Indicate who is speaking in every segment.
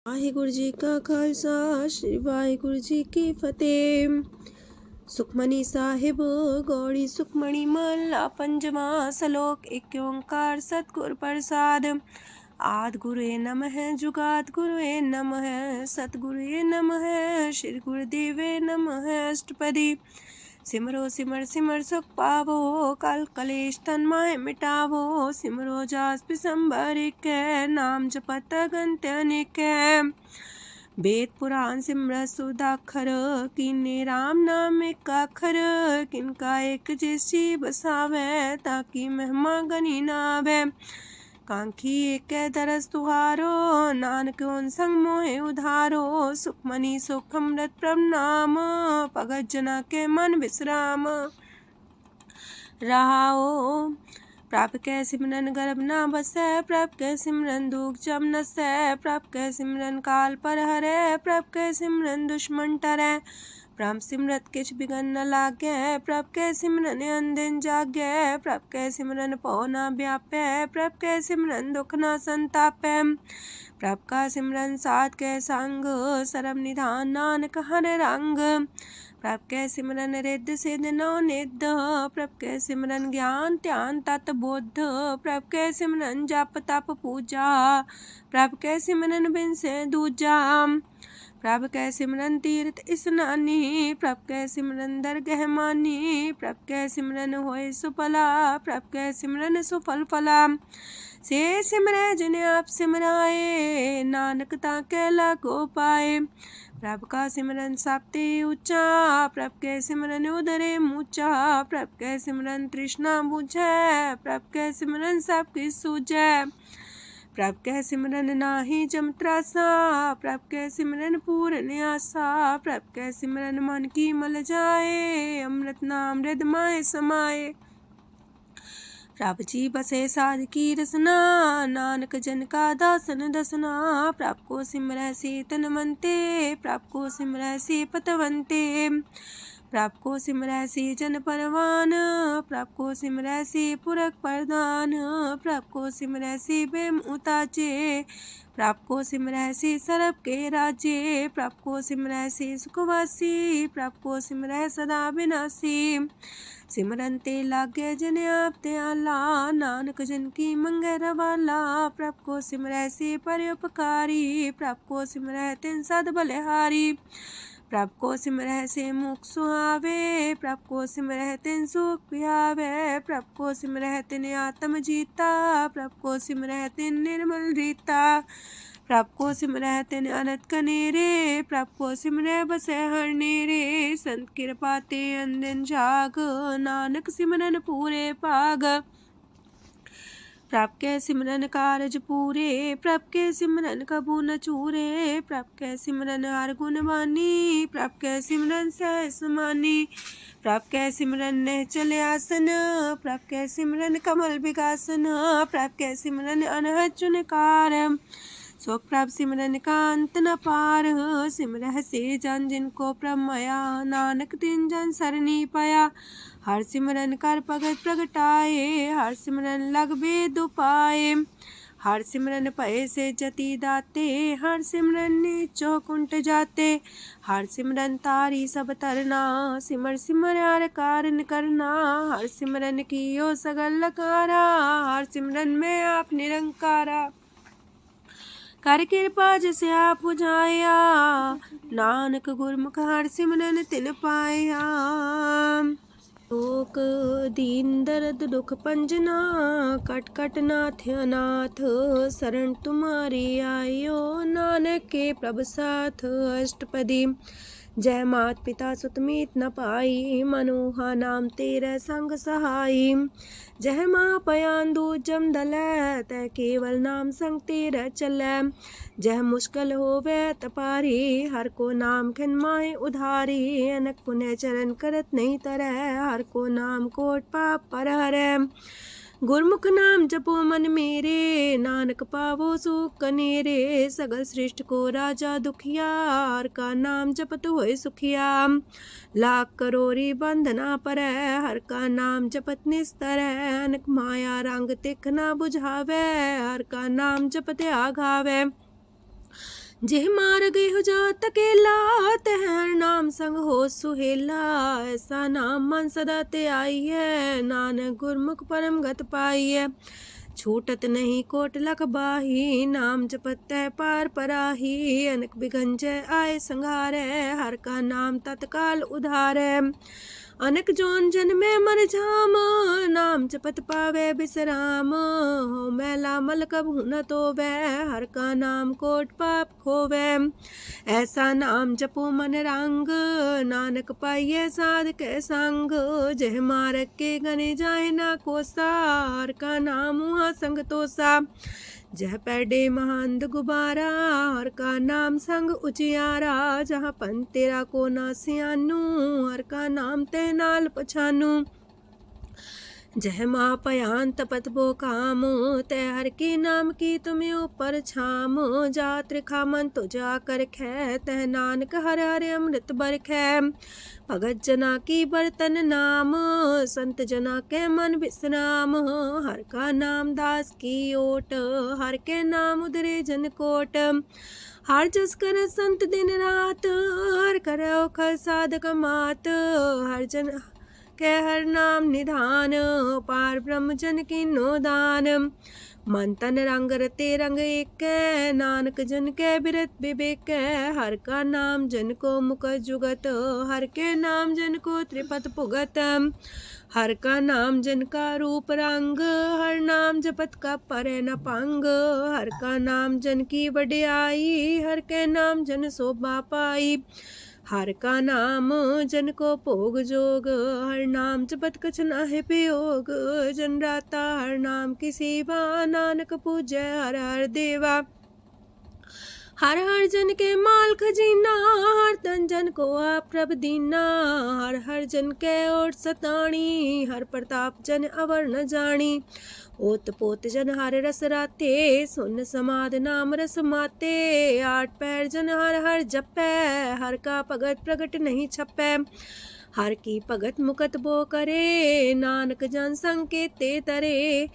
Speaker 1: वाहिगुरु जी का खालसा श्री वाहिगुरु जी की फतेह। सुखमनी साहिब गौड़ी सुखमणी महला पंजवा सलोक। एक ओंकार सतगुर प्रसाद। आद गुरुए नमः जुगाद गुरुए नमः सतगुरुए नमः श्री गुरुदेवे नमः। अष्टपदी सिमरो सिमर सिमर सुख पावो कल कलेश तन माहे मिटावो। सिमरो जास पिसंबर एक नाम जपत अगंत अनेक। वेद पुराण सिमरत सुदाखर किन्ने राम नाम एक अखर। किनका एक जैसी बसावे ताकि महिमा गनी नावे। कांखी एक दरस तुहारो नानक उन संग मोहे उधारो। सुखमनी सुख अमृत प्रभ नाम भगत जना के मन विश्राम। रहाओ प्रभ कै सिमरन गर्भ ना बसै। प्रभ कै सिमरन दुख जम नसै। प्रभ कै सिमरन काल पर हरै। प्रभ कै सिमरन दुश्मन टरै। प्रभ सिमरत किछ बिगन न लागै। प्रभ कै सिमरन अनदिन जागै। प्रभ कै सिमरन पौ ना व्यापै। प्रभ कै सिमरन दुख ना संतापै। प्रभ का सिमरन साध कै संग सरम निधान नानक हर रंग। प्रभ कै सिमरन रिद्ध सिद्ध नौ निध। प्रभ कै सिमरन ज्ञान ध्यान तत बुद्ध। प्रभ कै सिमरन जप तप पूजा। प्रभ कै सिमरन बिन से दूजा। प्रभ कै सिमरन तीर्थ स्नानी। प्रभ कै सिमरन दरगह मानी। प्रभ कै सिमरन होए सुफला। प्रभ कै सिमरन सुफल फला। से सिमरै जिन आप सिमराए नानक ताके लागो पाए। प्रभ का सिमरन सबते ऊंचा। प्रभ कै सिमरन उदरे मूचा। प्रभ कै सिमरन तृष्णा बुझै। प्रभ कै सिमरन सब किछ सूझै। प्रभ कै सिमरन नाही जम त्रासा। प्रभ कै सिमरन पूर्ण आसा। प्रभ कै सिमरन मन की मल जाए। अमृत नाम हृद माए समाए। प्रभ जी बसे साध की रसना नानक जन का दासन दसना। प्रभ को सिमरै से तन मनते। प्रभ को सिमरै से पतवंते। प्रभ को सिमरै से जन परवान। प्रभ को सिमरै से पुरख प्रधान। प्रभ को सिमरै से बेम उताचे। प्रभ को सिमरै से सरब के राजे। प्रभ को सिमरै से सुखवासी। प्रभ को सिमरै सदा विनाशी। सिमरन ते लागे जिन आप दयाला नानक जन की मंगै रवाला। प्रभ को सिमरै से परोपकारी। प्रभ को सिमरै तिन सद बलिहारी। प्रभ को सिमरै से मुख सुहावे। प्रभ को सिमरै तिन सुख पिहावे। प्रभ को सिमरै तिन आत्म जीता। प्रभ को सिमरै तिन निर्मल रीता। प्रभ को सिमरै तिन अनंत कनेरे। प्रभ को सिमरै बसै हर नेरे। संत कृपा ते अनदिन जाग नानक सिमरन पूरे पाग। प्रभ कै सिमरन कारज पूरे। प्रभ कै सिमरन कबू न चूरे। प्रभ कै सिमरन हर गुण बानी। प्रभ कै सिमरन सहस समानी। प्रभ कै सिमरन निश्चल आसन। प्रभ कै सिमरन कमल विगासन। प्रभ कै सिमरन अनहद चुनकार। सो प्रभ सिमरन का अंत न पार। सिमरह से जन जिनको प्रभ माया नानक तिन जन सरनी पाया। हर सिमरन कर भगत प्रगटाए। हर सिमरन लग वेद उपाय। हर सिमरन भय से जति दाते। हर सिमरन नीचो कुंट जाते। हर सिमरन तारी सब तरना। सिमर सिमर हर कारण करना। हर सिमरन कियो सगल लकारा। हर सिमरन में आप निरंकारा। कर कृपा जिसे आप बुझाया। नानक गुरमुख हर सिमरन तिन पाया। लोक दीन दर्द दुख पंजना। कट कट नाथ अनाथ। शरण तुम्हारी आयो नानक के प्रभ साथ। अष्टपदी जय मात पिता सुत मीत न पाई। मनोहा नाम तेरे संग सहाई। जय माँ पयान दूज जम दलै। तै केवल नाम संग तेरे चलै। जह मुश्किल होवे तपारी। हर को नाम खिन माहे उधारी। अनक पुण्य चरण करत नहीं तरह। हर को नाम कोट पाप पर हरै। गुरमुख नाम जपो मन मेरे। नानक पावो सुख कनेरे। सगल सृष्ट को राजा दुखिया। हर का नाम जपत होए सुखिया। लाख करोरी बंधना परै। हर का नाम जपत निस्तर। अनक माया रंग तिख ना बुझावे। हर का नाम जपत आघावे। जेह मार गए हो जात अकेला, तह हर नाम संग हो सुहेला। ऐसा नाम मन सदा ते आई है, नानक गुरमुख परम गत पाई है। छूटत नहीं कोट लख बाही, नाम जपत है पार पराही। अनक बिगंजय आए संघारे, हर का नाम तत्काल उधारे। अनक जोन जन्मे मर जाम, नाम जपत पावे बिसराम। हो मैला मल कब न तोवे, हर का नाम कोट पाप खोवे। ऐसा नाम जपो मन रंग, नानक पाइये साध के संग। जह मारक के गने जाए ना कोसा, हर का नाम हुआ संग तोसा। जह पैडे महांद गुबारा, हर का नाम संग उजियारा। जहाँ पन तेरा को ना सियानू, हर का नाम ते नाल पछानू। जह माँ पयान तपत बो काम, तय हर के नाम की तुम्हें ऊपर छाम। जा त्रिखा मन तो जा कर खे, तह नानक हर हर अमृत बरखै। भगत जना की बर्तन नाम, संत जना के मन विश्राम। हर का नाम दास की ओट, हर के नाम उधरे जन कोट। हर जस कर संत दिन रात, हर करो खर साधक मात। हर जन के हर नाम निधान, पार ब्रह्म जन की नो दान। मन तन रंग रते रंग एक, नानक जन के बिरत विवेक। हर का नाम जन को मुख जुगत, हर के नाम जन को त्रिपत पुगत। हर का नाम जन का रूप रंग, हर नाम जपत का परे न पंग। हर का नाम जन की वड्याई, हर के नाम जन शोभा पाई। हर का नाम जन को भोग जोग, हर नाम जपत कछ नाहि वियोग। जन राता हर नाम की सेवा, नानक पूजै हर हर देवा। हर हर जन के माल खजीना, हर तन जन को आप प्रभ दीना। हर हर जन के ओट सताणी, हर प्रताप जन अवर न जानी। ओत पोत जन हर रस राते, सुन समाद नाम रस माते। आठ पैर जन हर हर जपै, हर का भगत प्रगट नहीं छपै। हर की भगत मुकत बो करे, नानक जन संकेते तरे।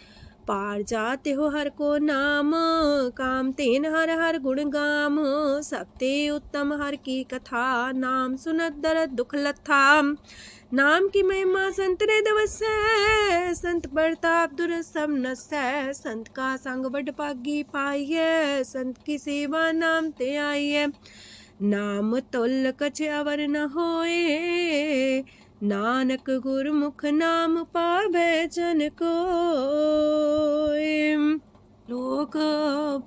Speaker 1: पार जाते हो हर को नाम, काम तेन हर हर गुण गाम। सबते उत्तम हर की कथा, नाम सुनत दरद दुख लथा। नाम की महिमा संत रे दवसै, संत प्रताप दुर सब नसै। संत का संग बड़ पागी पाइयै, संत की सेवा नाम ते आइयै। नाम तुल कछ अवर न होए, नानक गुरमुख नाम पावै जन कोय। लोक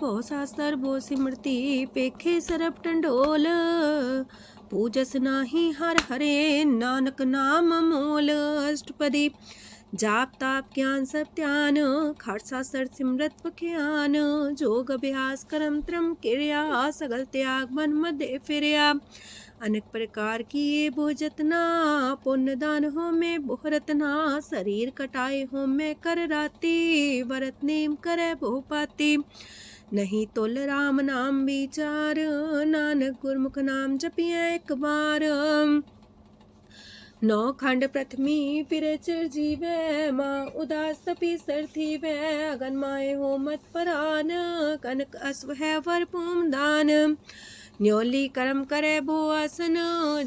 Speaker 1: भो शास्त्र भो सिमरती, पेखे सरब टंडोल। पूजस नाही हर हरे, नानक नाम मोल। अष्टपदी जाप ताप ज्ञान सब ध्यान, खालसा सर सिमरत बख्यान। जोग अभ्यास करम त्रम क्रिया, सगल त्याग मन मध्य फिरया। अनेक प्रकार की ये भोजतना, पुण्य दान हो में बहुरतना। शरीर कटाए हो में कर राती, वरत नेम करे बहुपाती। नहीं तुल राम नाम विचार, नानक गुरमुख नाम जपिए एक बार। नौ खंड प्रथमी फिर चिर जीवै, माँ उदास तपी सर थीवै। अगन माए हो मत परान, कनक अश्व है वर पूम दान। न्योली कर्म करे भो आसन,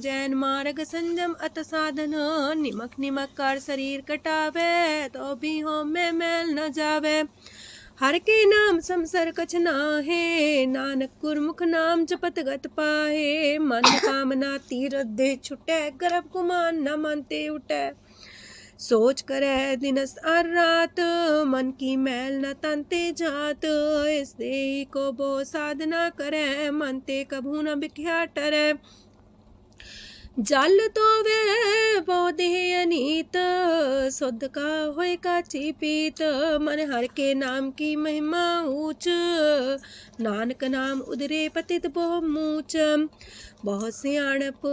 Speaker 1: जैन मार्ग संजम अत साधन। निमक निमक कर शरीर कटावे, तो भी हो में मैल न जावे। हर के नाम समसर कछ नाहे, नानक गुरमुख नाम जपत गत पाहे। मन कामना तीरथ दे छुटै, गर्भ गुमान न मानते उठै। सोच करे दिनस और रात, मन की मैल न तनते जात। इस देही को बो साधना करे, मन ते कभू न बिख्या टरै। जल तो वे पौधे अनीत, शुद्ध का होए काची पीत। मन हर के नाम की महिमा ऊंच, नानक नाम उदरे पतित बहु मूच। बहुत सियाणप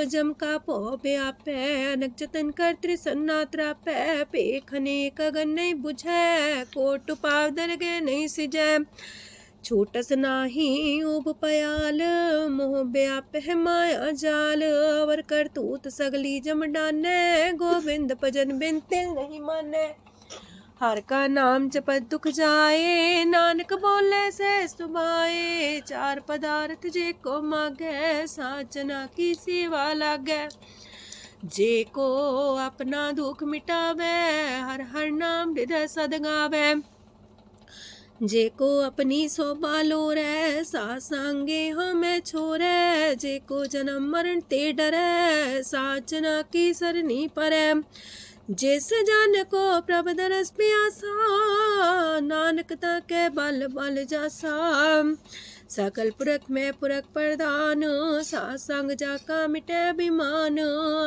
Speaker 1: जम का पो व्यापै, अनक जतन कर त्रिसन्ना त्रापै। पेखने कगन नहीं बुझै, कोट पाव दरगे नहीं सिजै। छूटस नाही उब पयाल, मोह व्याप है माया जाल। अवर करतूत सगली जम डानै, गोविंद भजन बिन तिल नहीं मानै। हर का नाम जपत दुख जाए, नानक बोले से सुभाए। चार पदार्थ जे को मागे, साजना की सेवा लागे। जे को अपना दुख मिटावे, हर हर नाम हृदय सद गावे। जे को अपनी शोभा लोरे, सासंगे हमें छोरे। जे को जन्म मरण ते डरे, साजना की सरनी परे। जिस जन को प्रभ दरस प्यासा, नानक ताके बल बल जासा। सकल पुरख में पुरख प्रधान, सासंग जाका मिटे अभिमान।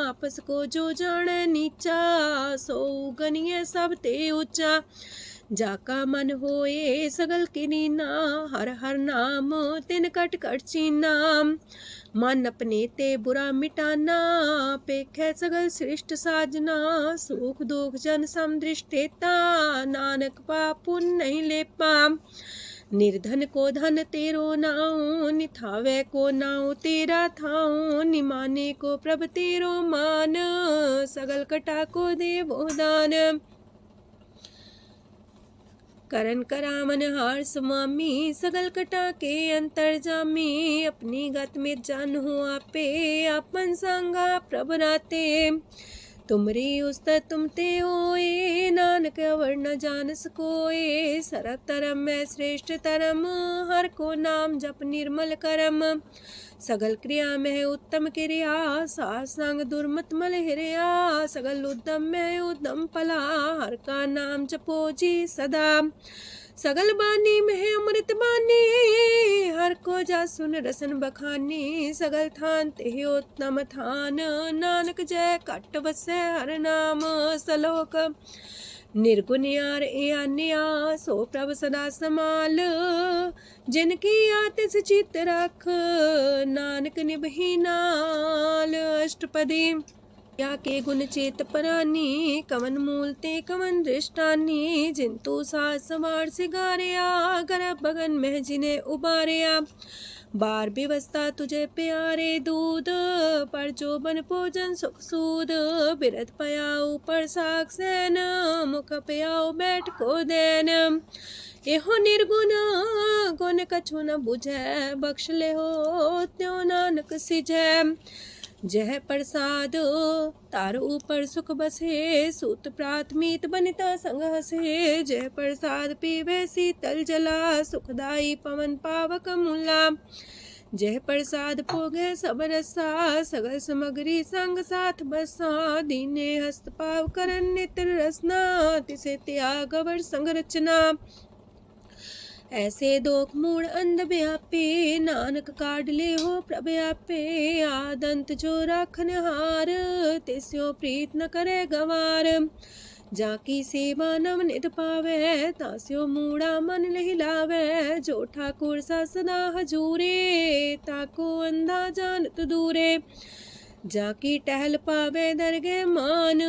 Speaker 1: आपस को जो जाने नीचा, सो गनिए सब ते ऊंचा। जाका मन होए सगल किनीना, हर हर नाम तिन कट कट चीना। मन अपने ते बुरा मिटाना, पेखे सगल सृष्ट साजना। सुख दुख जन समदृष्टेता, नानक पाप पुण्य नहीं लेपा। निर्धन को धन तेरो नाऊ, निथावे को नाऊ तेरा थाऊ। निमाने को प्रभ तेरो मान, सगल कटा को देवो दान। करन करामन हार स्वामी, सगल कटा के अंतर जामी। अपनी गत में जान हो आपे, आपन संगा प्रभ राते। तुमरी उस्तत तुम ते होए, नानक अवर न जान सकोए। सरब तरम में श्रेष्ठ तरम, हर को नाम जप निर्मल करम। सगल क्रिया में उत्तम क्रिया, सासंग दुर्मत मल हिरिया। सगल उद्यम में उद्यम फला, हर का नाम जपो जी सदा। सगल बानी में अमृत बानी, हर को जा सुन रसन बखानी। सगल थान ते उत्तम थान, नानक जय कट बसे हर नाम सलोक। निर्गुण यार आन्या, सो प्रभ सदा समाल। जिनकी आतिस चित रख, नानक निभही नाल। अष्टपदी या के गुण चेत परानी, कवन मूल ते कवन दृष्टानी। जिंतु सास सवार सिगारिया, गर्भ बगन में जिन्हें उबारिया। बार व्यवस्था तुझे प्यारे दूध, पर जो बन भोजन सुख सूद। बिरत पयाऊ पर साग सैन, मुख पयाऊ बैठ को देन। एहो निर्गुण गुण कछु न बुझै, बख्श ले हो त्यों नानक सिझै। जह प्रसाद तार ऊपर सुख बसे, सूत प्राथमीत बनिता संग हसे। जह प्रसाद पीवे शीतल जला, सुखदाई पवन पावक मूला। जह प्रसाद भोगे सब रसा, सगल समग्री संग साथ बसा। दीने हस्त पाव करन नित्र रसना, तिसे त्याग अवर संग रचना। ऐसे दोख मूड अंध व्यापे, नानक काढ़ ले हो प्रभ आपे। आदंत जो राखन हार, तिस्यो प्रीत न करे गवार। जाकी सेवा नव निध पावे, तास्यो मूड़ा मन लहिलावे। जो ठाकुर सा सदा हजूरे, ताको अंधा जानत दूरे। जाकी टहल पावे दरगे मान,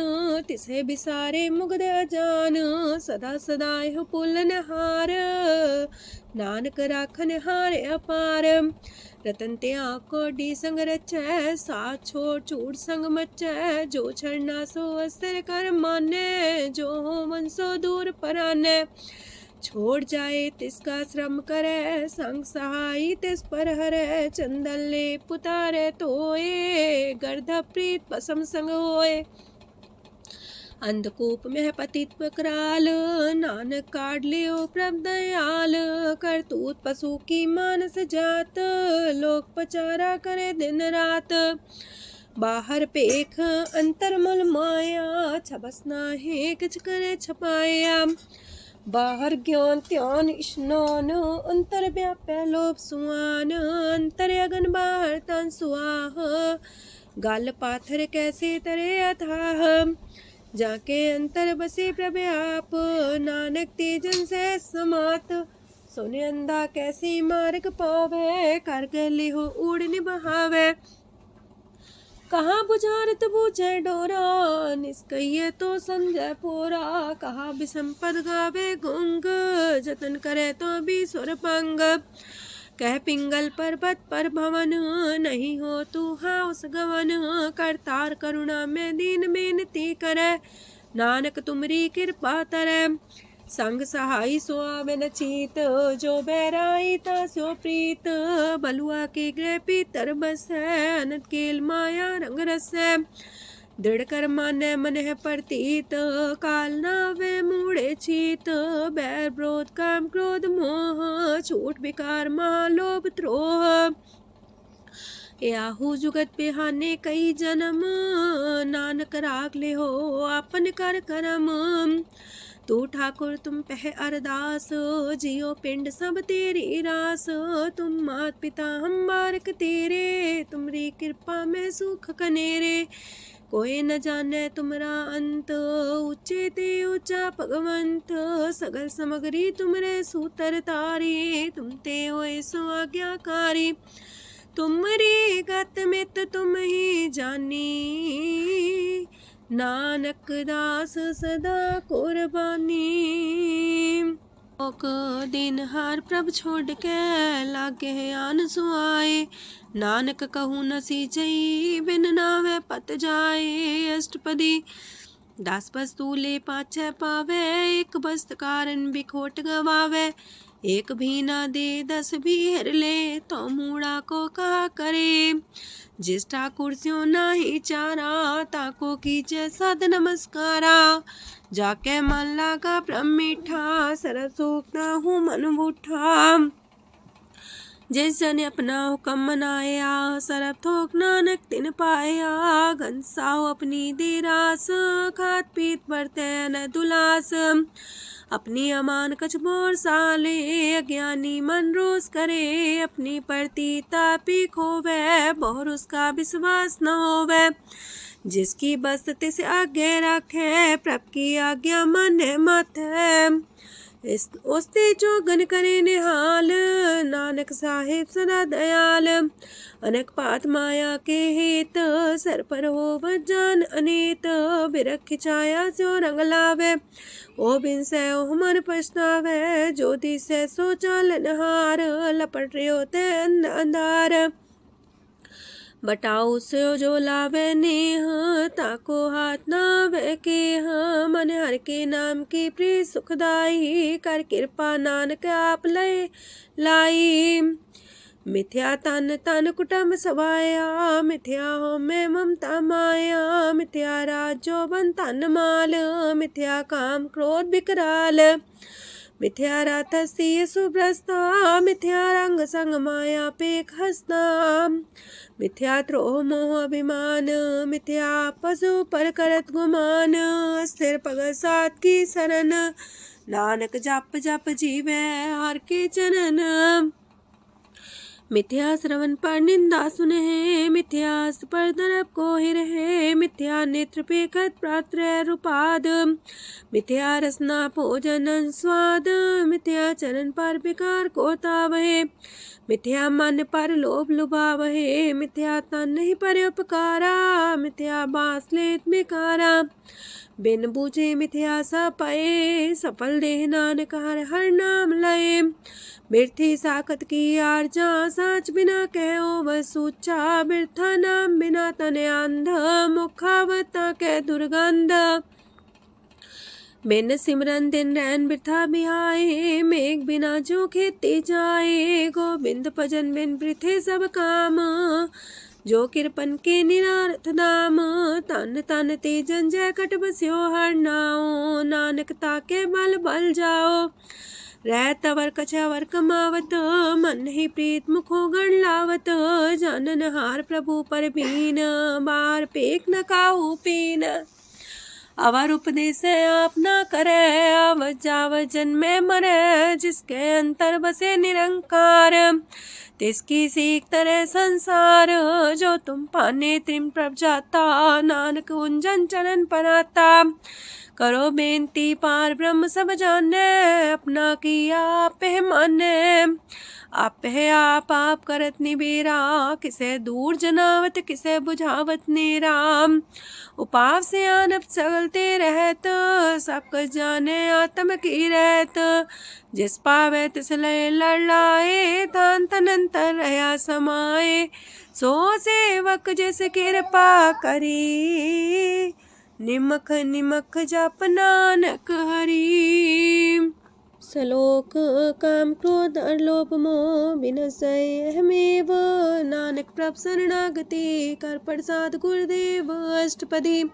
Speaker 1: तिसे बिसारे मुग्ध अजान। सदा सदा यह पुलन हार, नानक राखन हार अपार। रतन त्याग कोडी संग रचै, साथ छोड़ चूड़ संग मचै। जो छड़ना सो अस्थिर कर माने, जो हो मन सो दूर पराने। छोड़ जाए तिसका श्रम करे, संग सहाई तिस पर हरे। चंदन ले पुतारे तोए, गर्ध प्रीत पसम संग होए। अंधकूप में पतित कराल, नानक काढ़ लियो प्रभ दयाल। करतूत पशु की मानस जात, लोक पचारा करे दिन रात। बाहर पेख अंतर मुल माया, छबस नाहे किछ करे छपाया। बाहर ज्ञान त्यान स्नान, अंतर व्यापै लोभ सुआन। अंतर अगन बाहर तन सुआह, गल पाथर कैसे तरे अथाह। जाके अंतर बसे प्रभ आप, नानक तेजन से समात। सोने अंधा कैसे मार्ग पावे, कर गले हो उड़ निबहावे। कहाँ बुझारत बूझे डोरा, निष्कइये तो संजय पोरा। कहाँ बिसंपद गावे गुंग, जतन करे तो भी सुर पंग। कह पिंगल पर्वत पर भवन, नहीं हो तू हाउस गवन। करतार करुणा में दीन बेनती करे, नानक तुमरी कृपा तरੈ। संग सहाई सो आवे न चीत, जो बैराई ता सो प्रीत। बलुआ के गृह पीतर बसै, अनंत केल माया रंग रसै। दृढ़ कर मानै मन है प्रतीत, काल नावे मूढ़े चीत। बैर विरोध काम क्रोध मोह, छूट विकार महालोभ द्रोह। याहू जुगत बिहाने कई जन्म, नानक राख ले हो आपन कर करम। तू ठाकुर तुम पह अरदास, जियो पिंड सब तेरी रास। तुम मात पिता हम बारक तेरे, तुमरी कृपा में सुख कनेरे। कोई न जाने तुमरा अंत, ऊंचे ते ऊंचा भगवंत। सगल समगरी तुमरे सूतर तारी, तुम ते होए सो आज्ञाकारी। तुमरी गत मित तुम ही जानी, नानक दास सदा कुर्बानी। दिन हार प्रभ छोड़ के, लागे आन सुआए। नानक कहूँ न सीचई, बिन नावे पत जाए। अष्टपदी दास बस तूले पाछे पावे, एक बस्त कारण बिखोट गवावे। एक भी ना दे दस भी हर ले, तो मूड़ा को कहा करे। जिस ठाकुर स्यों नाही चारा, ताको कीजे सद नमस्कारा। जाके मन लागा ब्रह्म मीठा, सरल सूखना हूँ मन बूठा। जिस जन अपना हुक्म मनाया, सरब थोक नानक तिन पाया। घनसाओ अपनी दे रास, खात पीत बरते न दुलास। अपनी अमान कछ बोर साले, अज्ञानी मन रोस करे। अपनी परती तापी खोवे, बोर उसका विश्वास न होवे। जिसकी बस तिस आगे रखे, प्रभ की आज्ञा माने माथे। उसते जोगन करे निहाल, नानक साहिब सदा दयाल। अनेक पात माया के हेत, सर पर हो जान अनेत। बिरख छाया सो रंग लावे, ओ बिन से ओ मन पछतावे। जो दिसे सो चालन हार, लपट रहो ते अंधार। बटाऊ से जो लावे नेह, ताको हाथ नावे केह। मन हर के नाम की प्रिय सुखदाई, कर कृपा नानक आप लय लाई। मिथ्या तन तन कुटुम्ब सवाया, मिथ्या हो में ममता माया। मिथ्या राजो बन तन माल, मिथ्या काम क्रोध विकराल। मिथ्या रातसी सुभ्रस्ता, मिथ्या रंग संग माया पेख हस्ता। मिथ्या द्रोह मोह अभिमान, मिथ्या पशु पर करत गुमान। स्थिर पग सात की शरण, नानक जप जप जीवे हर के चरण। मिथ्या श्रवण पर निंदा सुने, मिथ्या पर दरब को ही रहे। मिथ्या नेत्र पेखत प्रात्र रूपाद, मिथ्या रसना भोजन स्वाद। मिथ्या चरण पर विकार को तावहे, मिथ्या मन पर लोभ लुभावहे। मिथ्या तन नहीं पर उपकारा, मिथ्या बास लेत मिकारा। बिन बूझे मिथ्या सा पाए, सफल देह नानक हर हर नाम लय। बिरथी साखत की आरजा, साच बिना कहो वह सूचा। बिरथा नाम बिना तने अंध, मुखावता के दुर्गंध। बिन सिमरन दिन रैन बिरथा बिहाए, मेघ बिना जो खेती जाए। गोविंद भजन बिन बिरथे सब काम, जो किरपन के निरारथ दाम। तन तन ते जंजय कट बस्यो हर नाओ, नानक ताके बल बल जाओ। रह तवर कछवर कमावत, मन ही प्रीत मुखो गण लावत। जानन हार प्रभु पर बीन, बार पेख न काहू पीन। अवर उपदेश आप न करे, आवत जावत जन्मे मरे। जिसके अंतर बसे निरंकार, तिसकी सीख तरह संसार। जो तुम पाने त्रिम प्रभ जाता, नानक उंजन चरण पराता। करो बेनती पार ब्रह्म सब जाने, अपना किया आप माने। आप है आप करत निबेरा, किसे दूर जनावत किसे बुझावत नेरा। उपाव से आनप चलते रहत, सब कुछ जाने आत्म की रहत। जिस पावे तिस लय लड़ाए, तान तनंतर रहा समाए। सो सेवक जिस कृपा करी, निमख निमख जप नानक हरि। सलोक काम क्रोध लोभ मोह बिनसै अहमेव, नानक प्रभ शरणागति कर प्रसाद गुरुदेव अष्टपदी।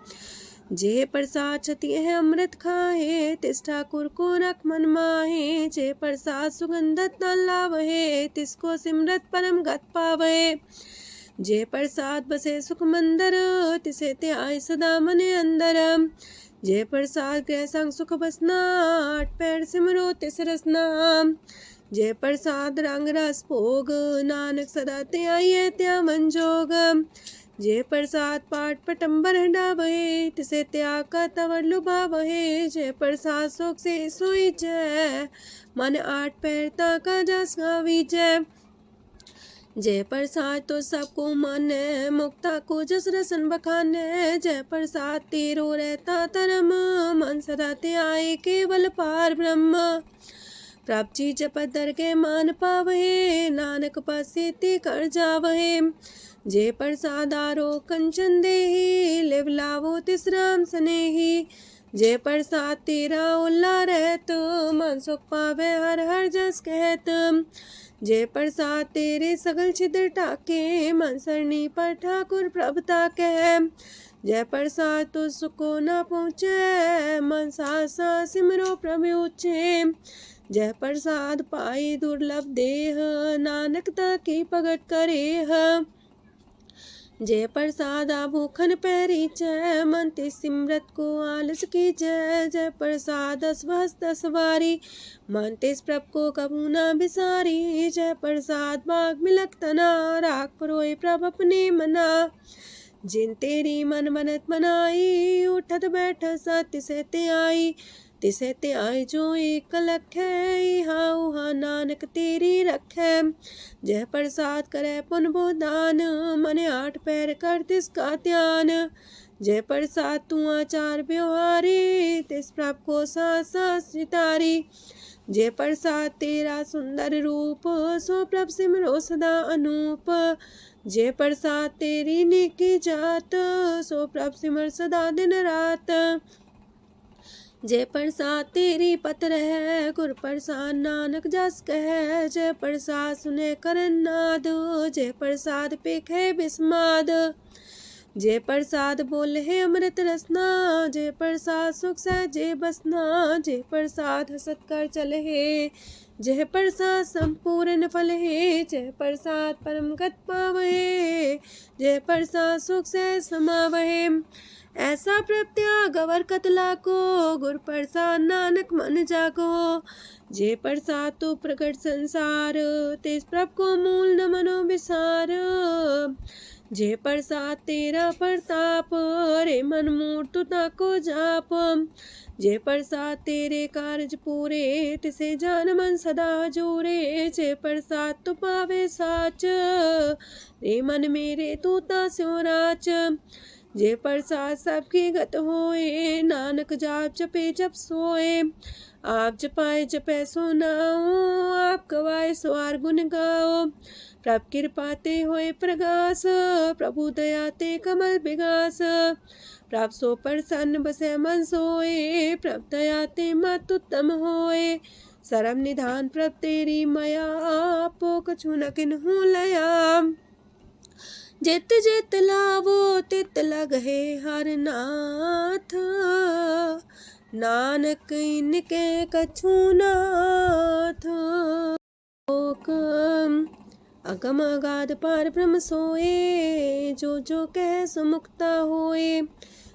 Speaker 1: जे प्रसाद छति है अमृत खाहे, तिस ठाकुर को रख मन माहे। जे प्रसाद सुगंधत न लावहे, तिसको सिमरत परम गत पावहे। जे प्रसाद बसे सुख मंदर, तिसे त्याय सदा मन अंदर। जे प्रसाद गृह संग सुख बसना, आठ पैर सिमरो तिस रसना। जे प्रसाद रंग रस भोग, नानक सदा त्याये त्या मन जोग। जे प्रसाद पाठ पटम्बर डावहे, तिसे त्याग का तवर लुभावहे। जे प्रसाद शोक से सोई जय, मन आठ पैर ताका जस गावी जय। जय प्रसाद तो सबको माने, मुक्ता को जस रसन बखाने। जय प्रसाद तेरो रहता धर्म, मन सदा त्याए केवल पार ब्रह्म। प्रभ जी जपत दर के मान पावहे, नानक पसेति कर जावहे। जे प्रसाद आरो कंचन देही, लिव लावो तिस राम सनेही। जे प्रसाद तेरा उल्ला रहत, मन सुख पावे हर हर जस कहत। जे प्रसाद तेरे सगल छिद्र टाके, मन सरनी पर ठाकुर प्रभ ताके। जय प्रसाद तो सुको न पहुँचे, मन सा सिमरो प्रभु ऊँचे। जय प्रसाद पाई दुर्लभ देह, नानक ताकी प्रगट करेह। जय प्रसाद आभूखन पैरी जय, मन ते सिमरत को आलस की जय। जय प्रसाद अस्वस्थ सवारी, मन तेस प्रभ को कबू न बिसारी। जय प्रसाद बाग मिलक तना, राख परोए प्रभ अपने मना। जिन तेरी मन मनत मनाई, उठत बैठत सत्य से त्याई। तिसे त्याई जो एक लख है, इहा उहा नानक तेरी रखै। जय प्रसाद करे पुन बोदान, मन आठ पैर कर तिसका ध्यान। जय प्रसाद तू आचार व्यवहारी, तिस प्रभ को सास सितारी। जय प्रसाद तेरा सुंदर रूप, सो प्रभ सिमरो सदा अनूप। जय प्रसाद तेरी नेकी जात, सो प्रभ सिमर सदा दिन रात। जय प्रसाद तेरी पत्र है, गुर प्रसाद नानक जस कह। जय प्रसाद सुने करन नाद, जय प्रसाद पेखे बिस्माद। जय प्रसाद बोले है अमृत रसना, जय प्रसाद सुख सहजे बसना। जय प्रसाद हसत कर चले है, जय प्रसाद संपूर्ण फल है। जय प्रसाद परम गत पावहे, जय प्रसाद सुख से समावहे। ऐसा प्रत्याग अवर कतला को, गुर प्रसाद नानक मन जागो। जय प्रसाद तो प्रकट संसार, तेज प्रभ को मूल न मनो विसार। जय प्रसाद तेरा प्रताप, रे मन मूर्त ताको जाप। जय प्रसाद तेरे कारज पूरे, तिसे जान मन सदा जोरे। जय प्रसाद तू पावे साच, रे मन मेरे तू तास्यो राच। जय प्रसाद सबकी गत होए, नानक जाप जपे जप सोए। आप जपाए जपे सो नाओ, आप गवाए सो आर गुण गाओ। प्रभ कृपा ते होए प्रगास, प्रभु दया ते कमल विगास। प्रभ सो प्रसन्न बसे मन सोए, प्रभ दया ते मत उत्तम होए। सरम निधान प्रभ तेरी मया, आपो कछु न किन्हु लया। जित जित लावो तित लगहे हर नाथ, नानक इनके कछु नाथ। अगम अगाध पार ब्रह्म सोए, जो जो कह सो मुक्ता होए।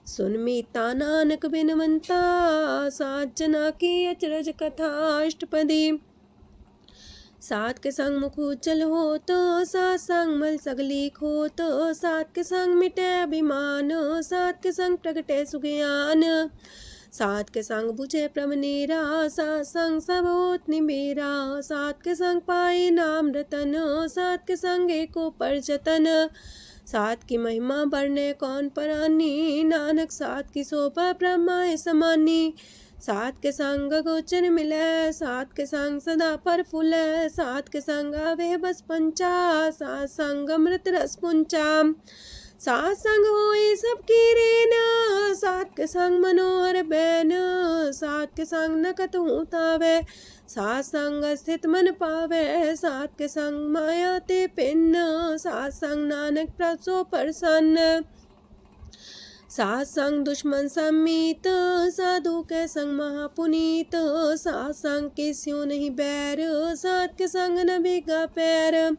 Speaker 1: सुन मीता नानक बिनवंता, सात जना की अचरज कथा अष्टपदी। सात के संग मुख उज्जल हो तो, सात संग मल सगली खो तो। सात के संग मिटे अभिमान, सात के संग प्रगटे सुज्ञान। सात के संग बुझे प्रमनेरा, सात संग सब होत निमेरा। सात के संग पाए नाम रतन, सात के संग एको पर जतन। सात की महिमा बढ़ने कौन परानी, नानक सात की शोभा ब्रह्मा समानी। सात के संग गोचर मिले, सात के संग सदा पर फूले। सात के संग आवे बस पंचा, सात संग अमृत रस पुंचा। सात संग होए सबकी रेन, सात के संग मनोहर बैन, सात के संग न कतहु तावै, सात संग स्थित मन पावै, सात के संग माया ते पिन्न, सात संग नानक प्रसो प्रसन्न, सात संग दुश्मन समीत, साधु के संग महापुनीत, सात संग के स्यों नहीं बैर, सात के संग न भीगा पैर,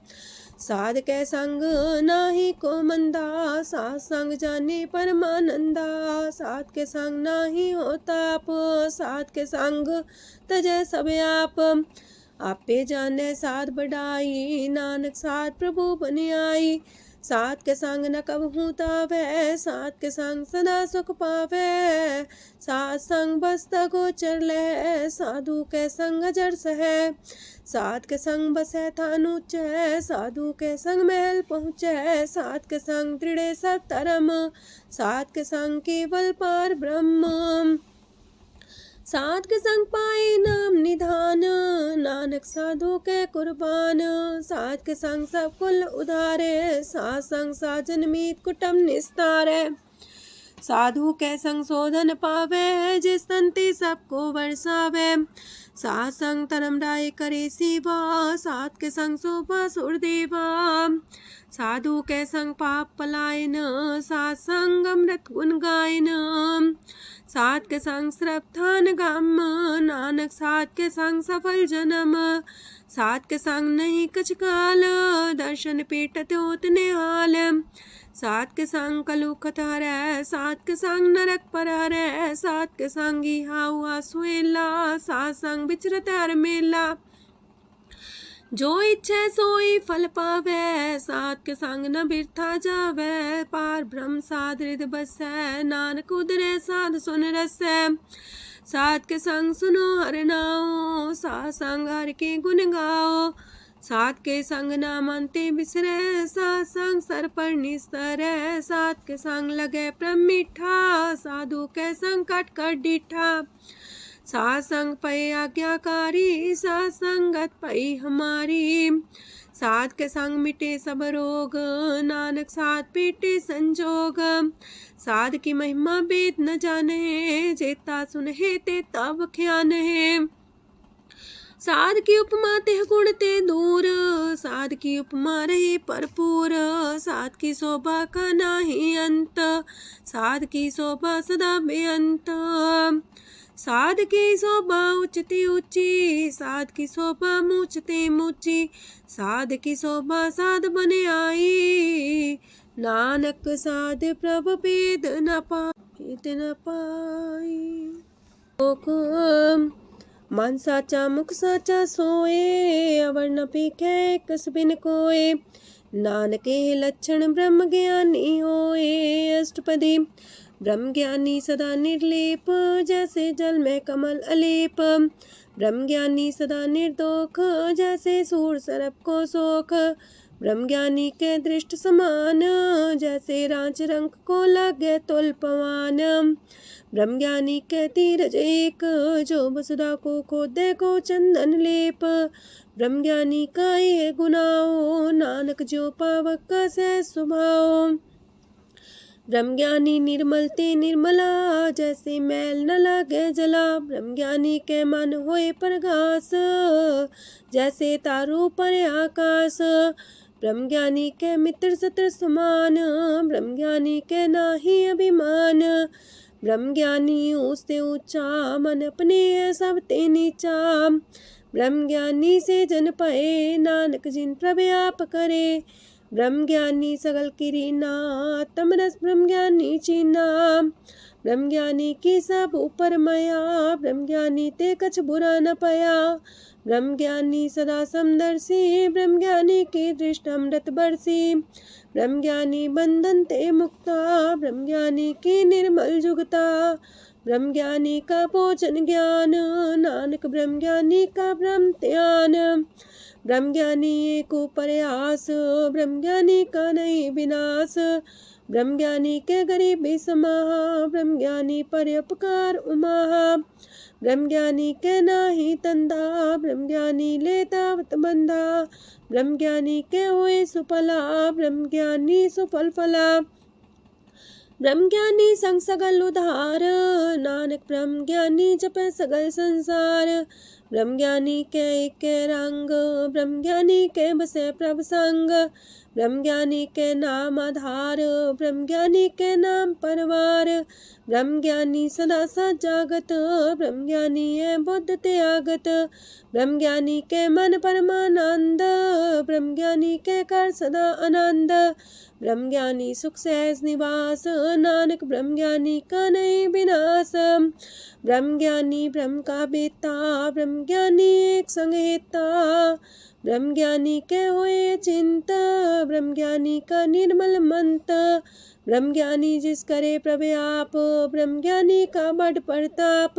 Speaker 1: साध के संग नाही को मंदा, सात संग जाने परमानंदा, सात के संग नाही हो ताप, सात के संग तजै सब आपे जाने साध बढ़ाई, नानक साध प्रभु बन आई, सात के संग न कबहू तावै, सात के संग सदा सुख पावै, सात संग बसता गोचर लहै, साधु के संग अजर सहै, सात के संग बसै थान ऊंचै, साधु के संग महल पहुँचै, सात के संग दृढ़ सब धर्म, सात के संग केवल पार ब्रह्म, सात के संग पाए नाम निधान, नानक साधु के कुर्बान, सात के संग सब कुल उधारे, सात संग साजन मीत कुटुम निस्तारे, साधु के संग शोधन पावे, जिस संति सबको बरसावे, सात संग धर्म राय करे सेवा, सात के संग शोभा सुरदेवा, साधु के संग पाप पलायन, सात संग अमृत गुण गायन, सात के संग श्रद्धान गम, नानक सात के संग सफल जन्म, सात के संग नहीं कछ काल, दर्शन पीटत होत निहाल, सात के संग कलुखत हरै, सात के संग नरक पर हरै, सात के संग इहा हुआ सुएला, सात संग विचरत हर मेला, जो इच्छे सोई फल पावै, सात के संग न बिरथा जावै, पार ब्रह्म साध हृदय बसै, नानक उदरै साध सुन रसै, सात के संग सुनो हर नाओ, सात संग हर के गुण गाओ, सात के संग नाम अंते बिसरै, सात संग सर पर निस्तरै, सात के संग लगे प्रेम मीठा, साधु के संग कट कर डीठा, सात संग पै आज्ञाकारी, सात संगत पै हमारी, सात के संग मिटे सब रोग, नानक सात पीटे संजोग, साध की महिमा वेद न जाने, जेता सुनहे ते तब ख्यान है, साध की उपमा ते गुण ते दूर, साध की उपमा रही भरपूर, साध की शोभा का नाही अंत, साध की शोभा सदा बेअंत, साध की शोभा उच्चती ऊंची, साध की शोभा मूचते मूची, साध की शोभा साध बने आई, नानक साध प्रभ भेद न पाई, मन साचा मुख साचा सोए, अवर न पीखे कस बिन कोए, नानके लक्षण ब्रह्म ज्ञानी होए, अष्टपदी ब्रह्म ज्ञानी सदा निर्लेप, जैसे जल में कमल अलेप, ब्रह्म ज्ञानी सदा निर्दोख, जैसे सूर सर्प को सोख, ब्रह्म ज्ञानी के दृष्ट समान, जैसे रांच रंग को लगे तुल पवान, ब्रह्म ज्ञानी के तीरज एक, जो वसुधा को खोदे को चंदन लेप, ब्रह्म ज्ञानी का ये गुनाओ, नानक जो पावक का सह स्वभाव, ब्रह्म ज्ञानी निर्मल ते निर्मला, जैसे मैल न लागे जला, ब्रह्म ज्ञानी के मन होए प्रगास, जैसे तारों पर आकाश, ब्रह्म ज्ञानी के मित्र सत्र समान, ब्रह्म ज्ञानी के नाही अभिमान, ब्रह्म ज्ञानी ऊंचते ऊंचा, मन अपने है सब ते नीचा, ब्रह्म ज्ञानी से जन पाए, नानक जिन प्रभु आप करे, ब्रह्म ज्ञानी सगल किरीना, तमरस ब्रह्म ज्ञानी चीना, ब्रह्म ज्ञानी की सब ऊपर मया, ब्रह्म ज्ञानी ते कछ बुरा न पया, ब्रह्म ज्ञानी सदा समदर्शी, ब्रह्म ज्ञानी की दृष्ट अमृत बरसी, ब्रह्म ज्ञानी बंधन ते मुक्ता, ब्रह्म ज्ञानी की निर्मल जुगता, ब्रह्म ज्ञानी का भोजन ज्ञान, नानक ब्रह्म ज्ञानी का ब्रह्म ध्यान, ब्रह्म ज्ञानी एक प्रयास, ब्रह्म ज्ञानी का नहीं विनाश, ब्रह्म ज्ञानी के गरीबी समाहा, ब्रह्म ज्ञानी पर उपकार उमाहा, ब्रह्म ज्ञानी के नाही तंदा, ब्रह्म ज्ञानी ले दावत बंदा, ब्रह्म ज्ञानी के हुए सुफला, ब्रह्म ज्ञानी सुफल फला, ब्रह्म ज्ञानी संग सगल उधार, नानक ब्रह्म ज्ञानी जपै सगल संसार। ब्रह्म ज्ञानी के एक रंग, ब्रह्म ज्ञानी के बसे प्रभ संग। ब्रह्म ज्ञानी के नाम आधार, ब्रह्म ज्ञानी के नाम परवार। ब्रह्म ज्ञानी सदा सजागत, ब्रह्म ज्ञानी है बुद्ध त्यागत। ब्रह्म ज्ञानी के मन परमानंद, ब्रह्म ज्ञानी के कर सदा आनंद। ब्रह्म ज्ञानी सुख सहज निवास, नानक ब्रह्म ज्ञानी का नहीं विनाश। ब्रह्म ज्ञानी ब्रह्म का बेटा, ब्रह्म ज्ञानी एक संग हेता। ब्रह्म ज्ञानी के होए चिंता, ब्रह्म ज्ञानी का निर्मल मंत। ब्रह्म ज्ञानी जिस करे प्रभु आप, ब्रह्म ज्ञानी का बड़ प्रताप।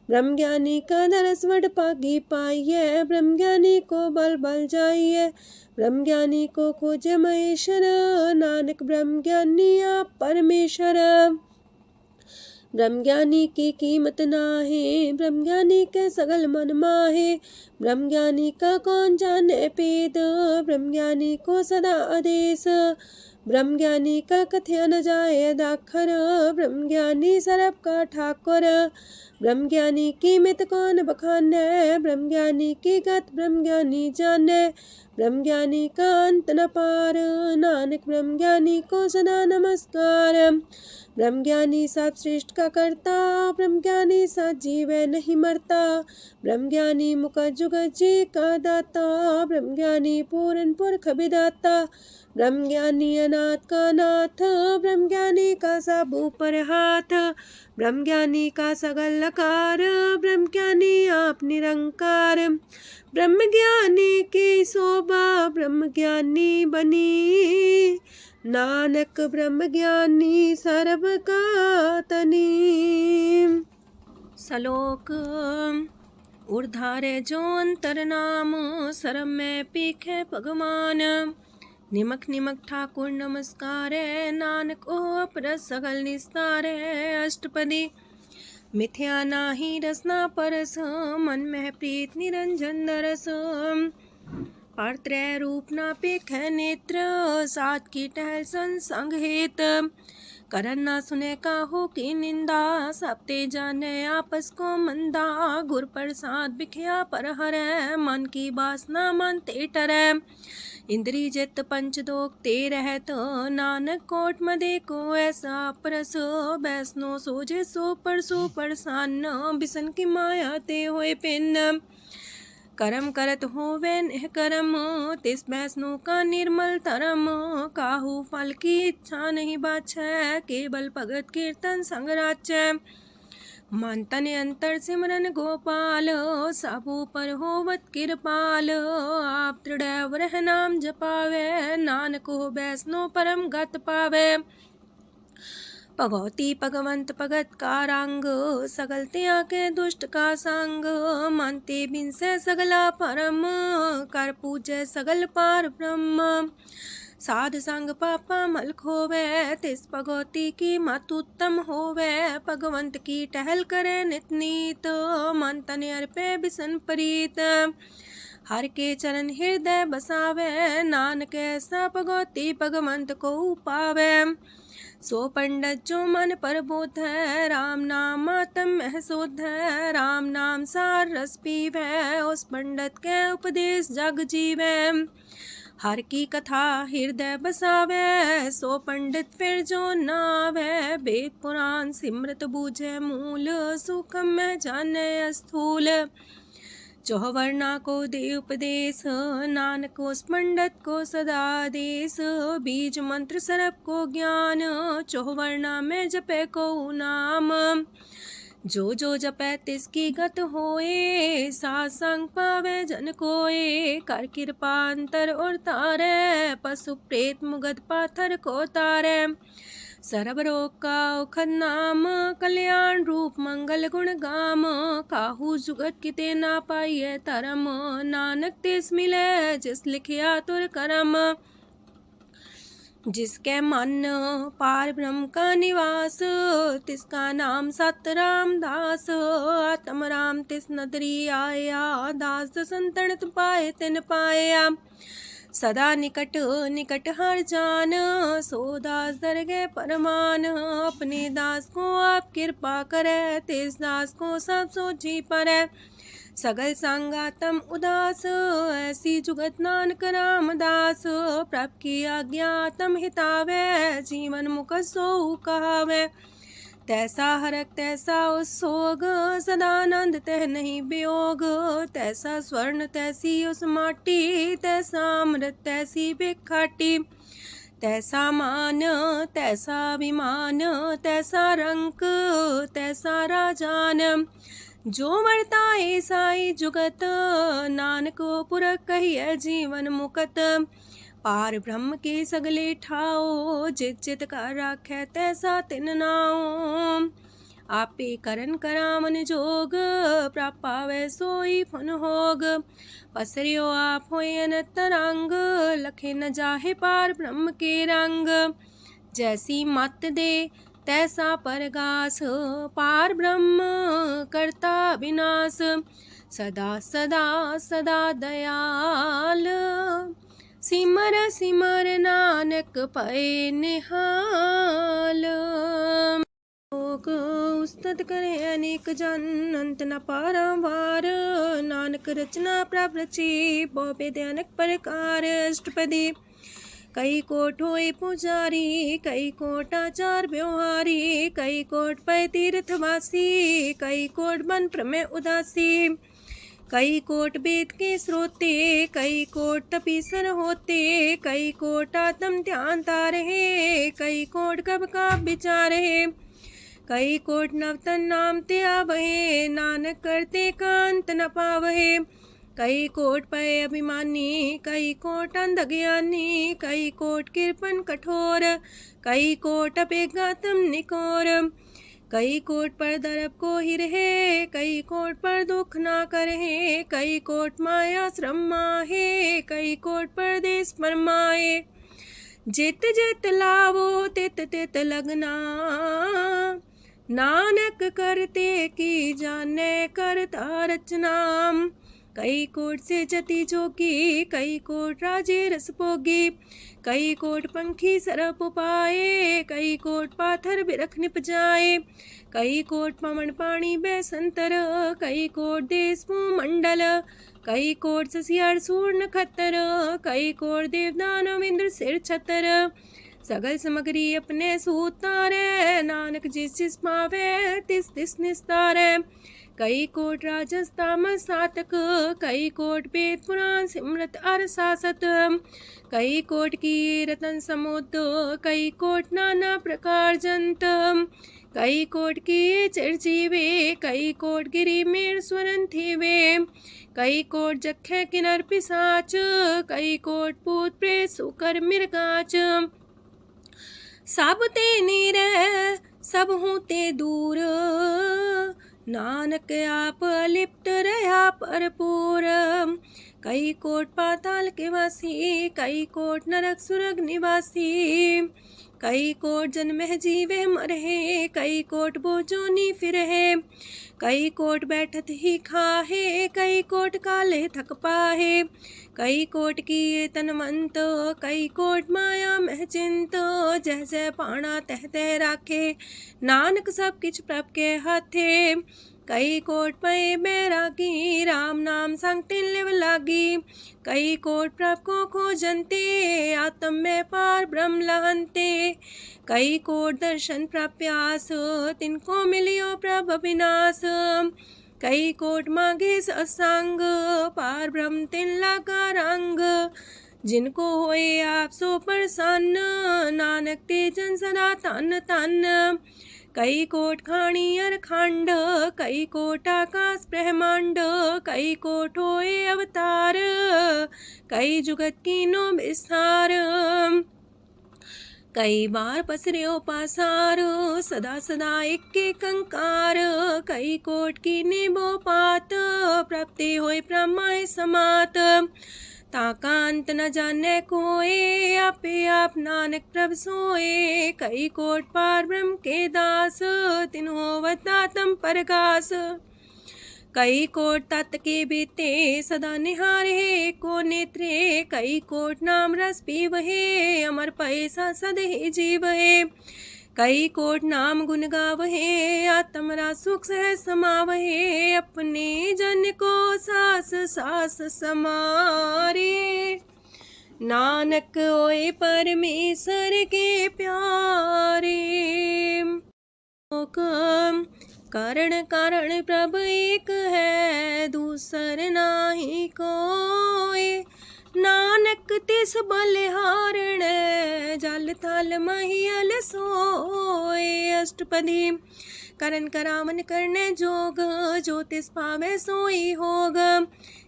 Speaker 1: ब्रह्म ज्ञानी का दरस वड पागी पाइये, ब्रह्म ज्ञानी को बल बल जाइए। ब्रह्म ज्ञानी को खोजे महेश्वर, नानक ब्रह्म ज्ञानी आप परमेश्वर। ब्रह्म ज्ञानी की कीमत नाहे, ब्रह्म ज्ञानी के सगल मन माहे। ब्रह्म ज्ञानी का कौन जाने पेद, ब्रह्म ज्ञानी को सदा आदेश। ब्रह्म ज्ञानी का कथ्या न जाए दाखर, ब्रह्म ज्ञानी सरब का ठाकुर। ब्रह्म ज्ञानी की मित कौन बखाने, ब्रह्म ज्ञानी की गत ब्रह्म ज्ञानी जाने। ब्रह्म ज्ञानी का अंत न पार, नानक ब्रह्म ज्ञानी को सदा नमस्कार। ब्रह्म ज्ञानी सब श्रेष्ठ का करता, ब्रह्म ज्ञानी सजीव नहीं मरता। ब्रह्म ज्ञानी मुख जुग जी का दाता, ब्रह्म ज्ञानी पूरन पुरख विदाता। ब्रह्म ज्ञानी अनाथ का नाथ, ब्रह्म ज्ञानी का सब ऊपर हाथ। ब्रह्म ज्ञानी का सगल लकार, ब्रह्म ज्ञानी आप निरंकार। ब्रह्म ज्ञानी की शोभा ब्रह्म ज्ञानी बनी, नानक ब्रह्म ज्ञानी सर्व का तनी। श्लोक उर्धारे जो अंतर नाम, सरम में पीखे भगवान। निमक निमक ठाकुर नमस्कार, नानक ओ अपर सगल निस्तार। अष्टपदी मिथ्या नाही रसना परस, मन में प्रीत निरंजन दरस। परत्रय रूप ना पेख नेत्र, सात की टहल संसंग हेत। करन ना सुने काहू की निंदा, सब ते जाने आपस को मंदा। गुर प्रसाद बिखया पर हरै, मन की बासना मानते टरै। इंद्री जित पंच दोख ते रहत, नानक कोट मदे को ऐसा परस। बैसनो सोजे सो परसो परसान, बिसन की माया ते होए पिन। करम करत होवे नेह करम, तिस बैसनो का निर्मल तरम। काहू फल की इच्छा नहीं बाछै, केवल भगत कीर्तन संग राचै। मन तन अंतर सिमरन गोपाल, सब ऊपर होवत कृपाल। आप दृढ़ रह नाम जपावे, नानक हो बैसनो परम गत पावे। भगवती भगवंत भगत का रंग, सगल त्याग के दुष्ट का संग। मानते बिन से सगला परम, कर पूजे सगल पार ब्रह्म। साध संग पापा मल खोवे, तिस भगवती की मत उत्तम होवे। भगवंत की टहल करे नित नीत, मन तन अर्पे बिसन प्रीत। हर के चरण हृदय बसावे, नानक ऐसा भगवती भगवंत को पावे। सो पंडित जो मन पर बोध है, राम नाम आत्म में शोध है। राम नाम सार रस पीवे, उस पंडित के उपदेश जग जीवे। हर की कथा हृदय बसावे, सो पंडित फिर जो नावे। वेद पुराण सिमरत बूझे मूल, सुखम में जाने स्थूल। चौवर्णा को दे उपदेश, नानक उस पंडित को सदा देश। बीज मंत्र सरप को ज्ञान, चौवर्णा में जपे को नाम। जो जो जपे तिसकी गत होए, सात संग पावे जन कोए। कर कृपा अंतर और तारे, पशु प्रेत मुगद पाथर को तारे। सर्व रोग का औखद नाम, कल्याण रूप मंगल गुण गाम। काहू जुगत किते ना पाइये तरम, नानक तिस मिले जिस लिखिया तुर करम। जिसके मन पार ब्रह्म का निवास, तिसका नाम सत रामदास। आत्म राम तिस नदरी आया, दास संतन पाए तिन पाया। सदा निकट निकट हर जान, सो दास दरगह परमान। अपने दास को आप कृपा करे, तिस दास को सब सोची परै। सगल संगातम उदास, ऐसी जुगत नानक रामदास। प्रभ की आज्ञा तम हितावै, जीवन मुख सो कहावै। तैसा हरक तैसा उत्सोग, सदानंद तह नहीं वियोग। तैसा स्वर्ण तैसी उस माटी, तैसा अमृत तैसी भिखाटी। तैसा मान तैसा अभिमान, तैसा रंक तैसा राजान। जो वर्ताए साई जुगत, नानक पुरख कहिए जीवन मुकत। पार ब्रह्म के सगले ठाओ, जित जित कर राखै तैसा तिन नाओ। आपे करन करामन जोग, प्रभ पावै सोई फन होग। पसरियो आप होय अनंत रंग, लखे न जाहे पार ब्रह्म के रंग। जैसी मत दे तैसा परगास, पार ब्रह्म करता विनाश। सदा सदा सदा दयाल, सिमर सिमर नानक पए निहाल। लोक उस्तत करे अनेक जन, अंत न पारावार। नानक रचना प्रभ रची, बहु भेद अनेक प्रकार। अष्टपदी कई कोट होए पुजारी, कई कोट आचार व्यवहारी। कई कोट पै तीर्थवासी, कई कोट बन प्रमेय उदासी। कई कोट वेद के स्रोते, कई कोट तपीसर होते। कई कोट आत्म ध्यान तारहे, कई कोट कब का विचार है। कई कोट नवतन नाम ते आवहे, नानक करते कांत न पावहे। कई कोट पय अभिमानी, कई कोट अंधज्ञानी। कई कोट कृपन कठोर, कई कोट अपेगातम निकोर। कई कोट पर दरब को ही रहे, कई कोट पर दुख ना करहे। कई कोट माया श्रम माहे, कई कोट परदेश फरमाए। जित जित लावो तित तित लगना, नानक करते की जाने करता रचना। कई कोट से जति जोगी, कई कोट राजे रस भोगी। कई कोट पंखी सरप पाए, कई कोट पाथर बिरख निप जाए। कई कोट पवन पानी बैसंतर, कई कोट देश मंडल। कई कोट ससियार सूर नखत्तर, कई कोट देवदानव इंद्र सिर छतर। सगल सामग्री अपने सूतारे, नानक जिस जिस पावे तिस तिस निस्तारे। कई कोट राजस तामस सातक, कई कोट वेद पुराण सिमरत अर सासत। कई कोट की रतन समुद्र, कई कोट नाना प्रकार जंत। कई कोट की चिरजीवे, कई कोट गिरी मेर स्वरन थीवे। कई कोट जखे किनर पिसाच, कई कोट पूत प्रेत सुकर मिर्गाच। सब ते नीरे सब हूँ ते दूर, नानक आप अलिप्त रहा भरपूर। कई कोट पाताल के वासी, कई कोट नरक सुरग निवासी। कई कोट जन्म जीवे मरहे, कई कोट बोझोनी फिरहे। कई कोट बैठत ही खाहे, कई कोट काले थक पाहे। कई कोट की तनवंत, कई कोट माया मह चिंत। जह जह पाणा तह तह राखे, नानक सब किछ प्रभ के हाथे। कई कोट पए बैरागी, राम नाम संग तिन लिव लागी। कई कोट प्रभ को खोजंते, आत्म में पार ब्रह्म लहंते। कई कोट दर्शन प्रप्यास, तिनको मिलियो प्रभ अविनाश। कई कोट मांगे सत्संग, पार ब्रह्म तिन लागा रंग। जिनको होए आप सो प्रसन्न, नानक ते जन सदा तन तन। कई कोट खाणी अर खंड, कई कोट आकाश ब्रह्मांड। कई कोट होए अवतार, कई जुगत कीनो विस्तार। कई बार पसर्यो पासार, सदा सदा एक कंकार। कई कोट की निबो पात, प्राप्ति होए प्रमाय समात। ताका अंत न जाने कोए, आपे आप नानक प्रभ सोए। कई कोट पार ब्रह्म के दास, तिन्हो वतातम परगास। कई कोट तत् के बीते सदा निहारे को नेत्रे, कई कोट नाम रस पीवहे अमर पैसा सदहि जीवहे। कई कोट नाम गुण गावहे आत्मरा सुख सह समावहे, अपने जन को सास सास समारे। नानक ओए परमेश्वर के प्यारे। कारण कारण प्रभ एक है, दूसर नाही कोय। नानक तिस बलिहारण, जल थल महियल सोय। अष्टपदी। करन करावन करने जोग, जो तिस पावे सोई होग।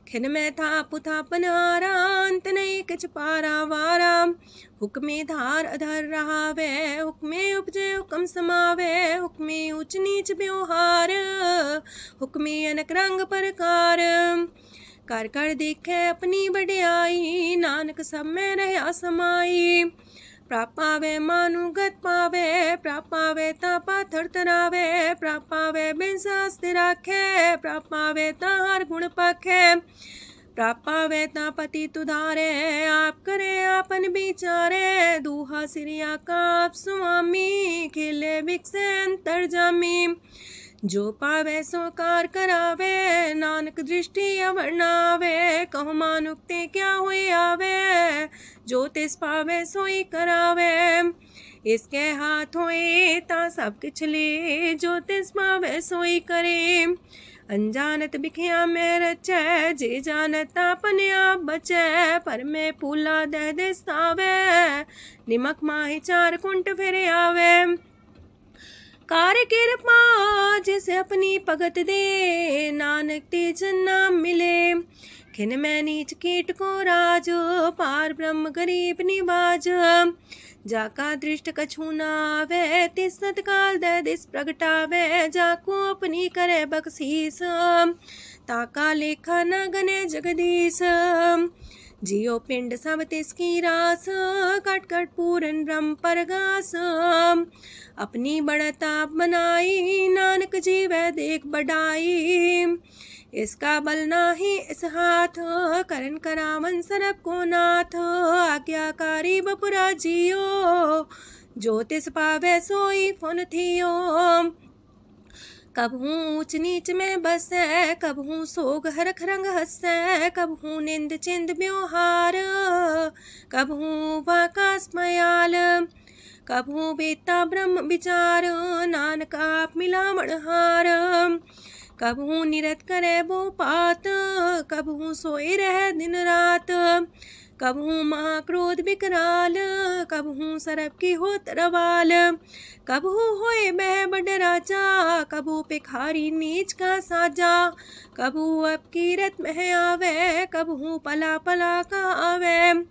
Speaker 1: खिन में था पुथापन हारा, अंत नहीं किछ पारा वारा। हुक्मे धार अधर रहावे, हुक्मे उपजे हुक्म समावे। हुक्मे ऊंच नीच व्यवहार, हुक्मे अनक रंग प्रकार। कर कर देखे अपनी बड़ियाई, नानक सब में रहा समाई। प्राप पावे मानुगत पावे, प्राप पावे ता पाथर तरावे। प्राप पावे बिन शास्त्र राखे, प्राप पावे ता हर गुण पाखे। प्राप पावे ता पति तुधारे, आप करे आपन विचारे। दूहा सिरिया का आप स्वामी, खिले बिकसे अंतर जामी। जो पावे सो कार करावे, नानक दृष्टि अवर्णावे। कहु मानुक्ते क्या हुई आवे, जो तिस पावे सोई करावे। इसके हाथ होए ता सब किछ ले, जो तिस पावे सोई करे। अनजानत बिखिया में रचै, जे जानत अपने आप बचै। पर में पूला दह दिसावे, निमक माही चार कुंट फिर आवे। कार कृपा जिसे अपनी भगत दे, नानक तेज नाम मिले। खिन में नीच कीट को राज, पार ब्रह्म गरीब निवाज। जाका दृष्ट कछु न आवे, तिस सतकाल दे दिस प्रगटावे। जाको अपनी करे बख्शीस, ताका लेखा न गने जगदीश। जियो पिंड सब तिसकी रास, कट कट पूरन ब्रह्म परगास। अपनी बढ़ता बनाई, नानक जीवै देख बढ़ाई। इसका बल नाही इस हाथ, करन करावन सरब को नाथ। आज्ञाकारी बपुरा जियो, जो तिस पावे सोई फुन थियो। कबहू ऊंच नीच में बसै, कबहू सोग हरख रंग हंसै। कबहू निंद चिंद व्यवहार, कबहू वाकास मयाल। कबहू बेता ब्रह्म विचार, नानक आप मिलावण हार। कबहू निरत करे वो पात, कबहू सोए रह दिन रात। कबहू महाक्रोध विकराल, कबहू सरब की होत रवाल। कबहू होए बह बड़ राजा, कबहू भिखारी नीच का साजा। कबहू अब कीरत में आवे, कबहू पला पला का आवे।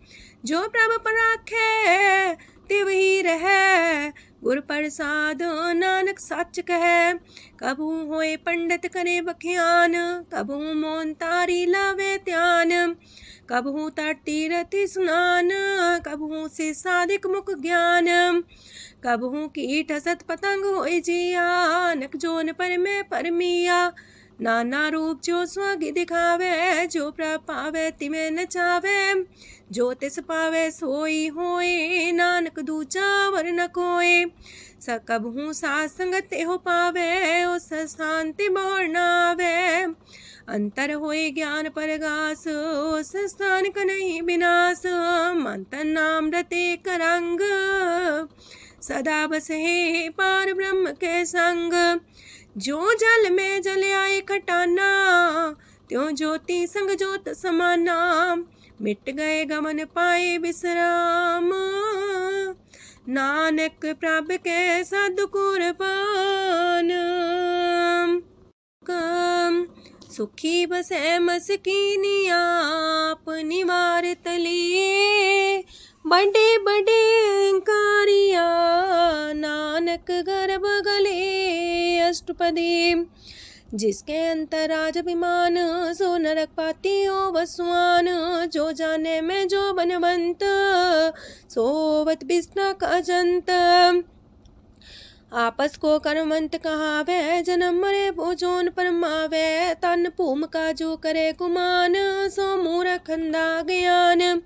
Speaker 1: जो प्रभ पर राखे तिव ही रहे, गुर प्रसाद नानक सच कहे। कबहू होए पंडित करे बख्यान, कबहू मोन तारी लावे ध्यान। कबहू तट तीरथ स्नान, कबहू से साधिक मुख ज्ञान। कबहू कीट हसत पतंग होए जिया, नक जोन पर में परमिया। नाना रूप जो स्वग दिखावे, जो प्रभ पावे तिमें नचावे। जो तिस पावे सोई होए, नानक दूजा वर न कोय। सकबहू साथ संगत हो पावे, उस शांति मोर नावे। अंतर होए ज्ञान परगास, उस स्थान का नहीं विनाश। मंतन नाम रते करंग, सदा बस है पार ब्रह्म के संग। जो जल में जल आए खटाना, त्यों ज्योति संग ज्योत समाना। मिट गए गमन पाए विश्राम, नानक प्रभ के सद्कुरबान। सुखी बसे मस्कीनी आप निवार तली। बड़े बड़े कारिया नानक गर्भ गले। अष्टपदी। जिसके अंतराज अभिमान, सो नरक पाती हो वसुआन। जो जाने में जो बनवंत, सोवत बिस्ना का जंत। आपस को कर्मंत कहावे, जन्म मरे भोजोन परमावे। तन भूम का जो करे गुमान, सो मूरख अंधा ज्ञान।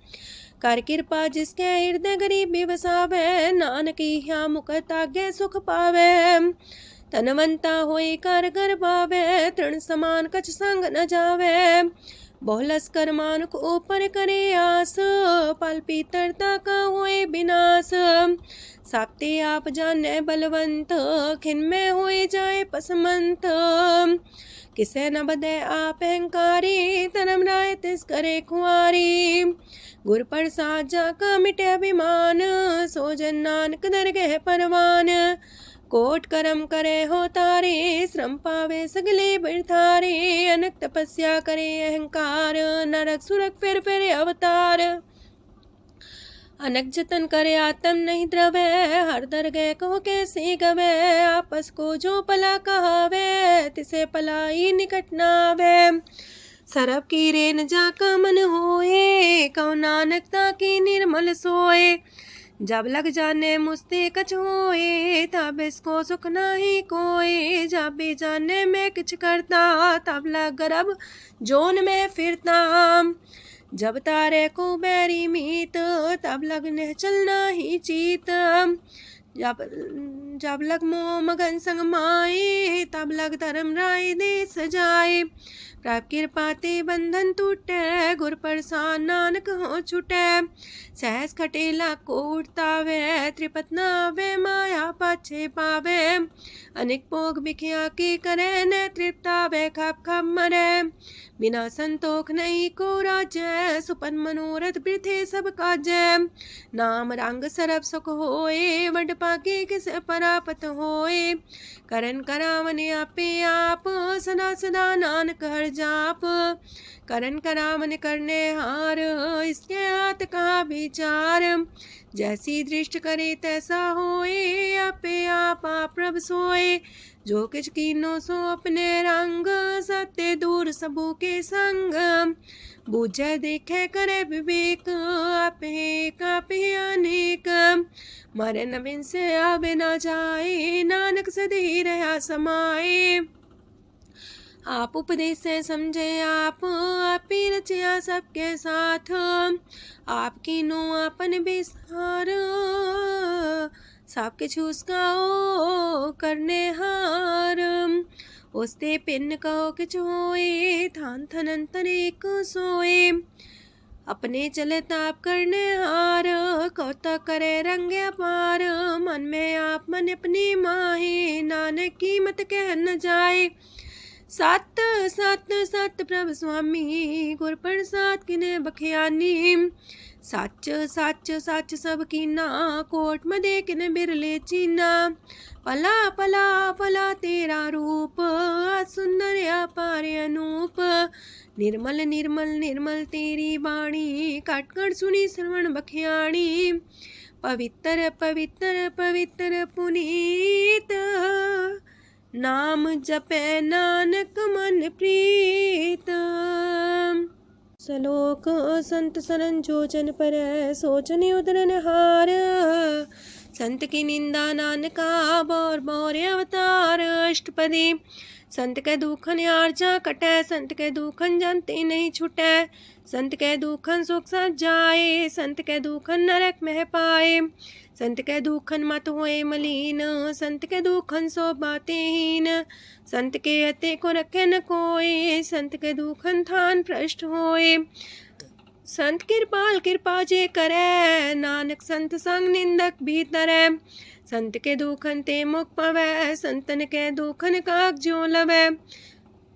Speaker 1: कर कृपा जिसके हृदय गरीबी बसावे, नानक ह्या मुख तागे सुख पावे। तनवंता होई कर घर पावे, तृण समान कछ संग न जावे। बहुलस कर मानुक ऊपर करे आस, पल पीतरता का होए विनाश। साप्ते आप जाने बलवंत, खिन में होए जाए पसमंत। किसे न बदे आप अहंकारी, धर्म राय तिस करे खुआरी। गुर प्रसाद जाका मिटे अभिमान, सो जन नानक दरगह परवान। कोट करम करे हो तारे, श्रम पावे सगले बिरथारे। अनक तपस्या करे अहंकार, नरक सुरक फिर अवतार। अनक जतन करे आत्म नहीं द्रवे, हर दरगह को कैसे गवे। आपस को जो पला कहावे, तिसे पलाई निकट नावे। सरब की रेन जाका मन होए, कौ नानकता की निर्मल सोए। जब लग जाने मुझते कछ होए, तब इसको सुख नाही कोई। जब भी जाने मैं किछ करता, तब लग गर्भ जोन में फिरता। जब तारे को बैरी मीत, तब लगने चलना ही चीत। जब लग मोह मगन संग माए, तब लग धर्म राय दे सजाए। प्रभ कृपा ते बंधन टूटे, गुर प्रसाद नानक हो छूटे। सहस खटेला को उठतावे, त्रिपत नावे माया पाछे पावे। अनेक भोग बिखिया की करे, न तृप्तावे खप खप मरे। बिना संतोख नहीं को राजय, सुपन मनोरथ वृथे सब काजय। नाम रंग सरब सुख होए, वड पाके किस परापत होए। करन करावन आपे आप, सदा सदा नानक हर जाप। करन करावन करने हार, इसके हाथ का विचार। जैसी दृष्ट करे तैसा होए, आपे आप प्रभ सोए। जो किछ कीनो सो अपने रंग, सत्य दूर सबू के संग। बूझे देखे करे विवेक, आपे अनेक। मरे नवीन से आवे न जाए, नानक सदी रहा समाए। आप उपदेश से समझे आप ही रचिया सबके साथ। आपकी नो आपन बेसार, सब किछु उसका ओ करने हार। उसते पिन कहो किछु होए, थान थन अंतर एक सोए। अपने चले ताप करने हार, कौतक करे रंगे अपार। मन में आप मन अपनी माहे, नानक की मत कह न जाए। सत सत सत प्रभ स्वामी, गुर प्रसाद किने बखियानी। सच सच सच सब कीना, कोट मदे किने बिरले चीना। पला पला पला तेरा रूप, सुंदर अपार अनूप। निर्मल निर्मल निर्मल तेरी बाणी, काटकर सुनी श्रवण बखियाणी। पवित्र पवित्र पवित्र पुनीत, नाम जपे नानक मन प्रीत। सलोक संत सरन जो जन पर, सोचने उदरन हार। संत की निंदा नानका, बौर बौर अवतार। अष्टपदी संत के दुखन आर्जा कटे, संत के दुखन जानते नहीं छुटे। संत के दुखन सुख सज जाए, संत के दुखन नरक में पाए। संत के दुखन मत होए मलीन, संत के दुखन सो बातें हीन। संत के अते को रखे न कोई, संत के दुखन थान भ्रष्ट होए। संत कृपाल कृपा जे करे, नानक संत संग निंदक भीतरै। संत के दुखन ते मुख पवै, संतन के दुखन काग जो लवै।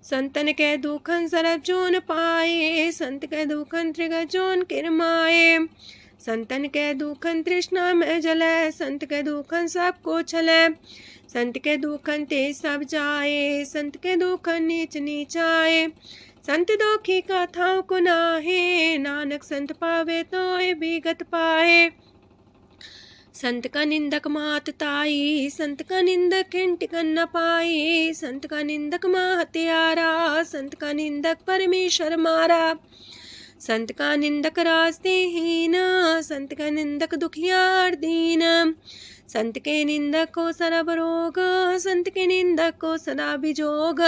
Speaker 1: संतन के दुखन सरब जोन पाए, संत के दुखन त्रिगत जोन किरमाए। संतन के दुखन तृष्णा में जले, संत के दुखन सबको छले। संत के दुखन ते सब जाए, संत के दुखन नीच नीचाए। संत दोखी का थाव को नाहे, नानक संत पावे तो विगत पाए। संत का निंदक मात ताई, संत का निंदक टिकन न पाई। संत का निंदक मां हत्यारा, संत का निंदक परमेश्वर मारा। संत का निंदक रास्ते हीन, संत का निंदक दुखियार दीन। संत के निंदक को सरब रोग, संत के निंदक को सदा बिजोग।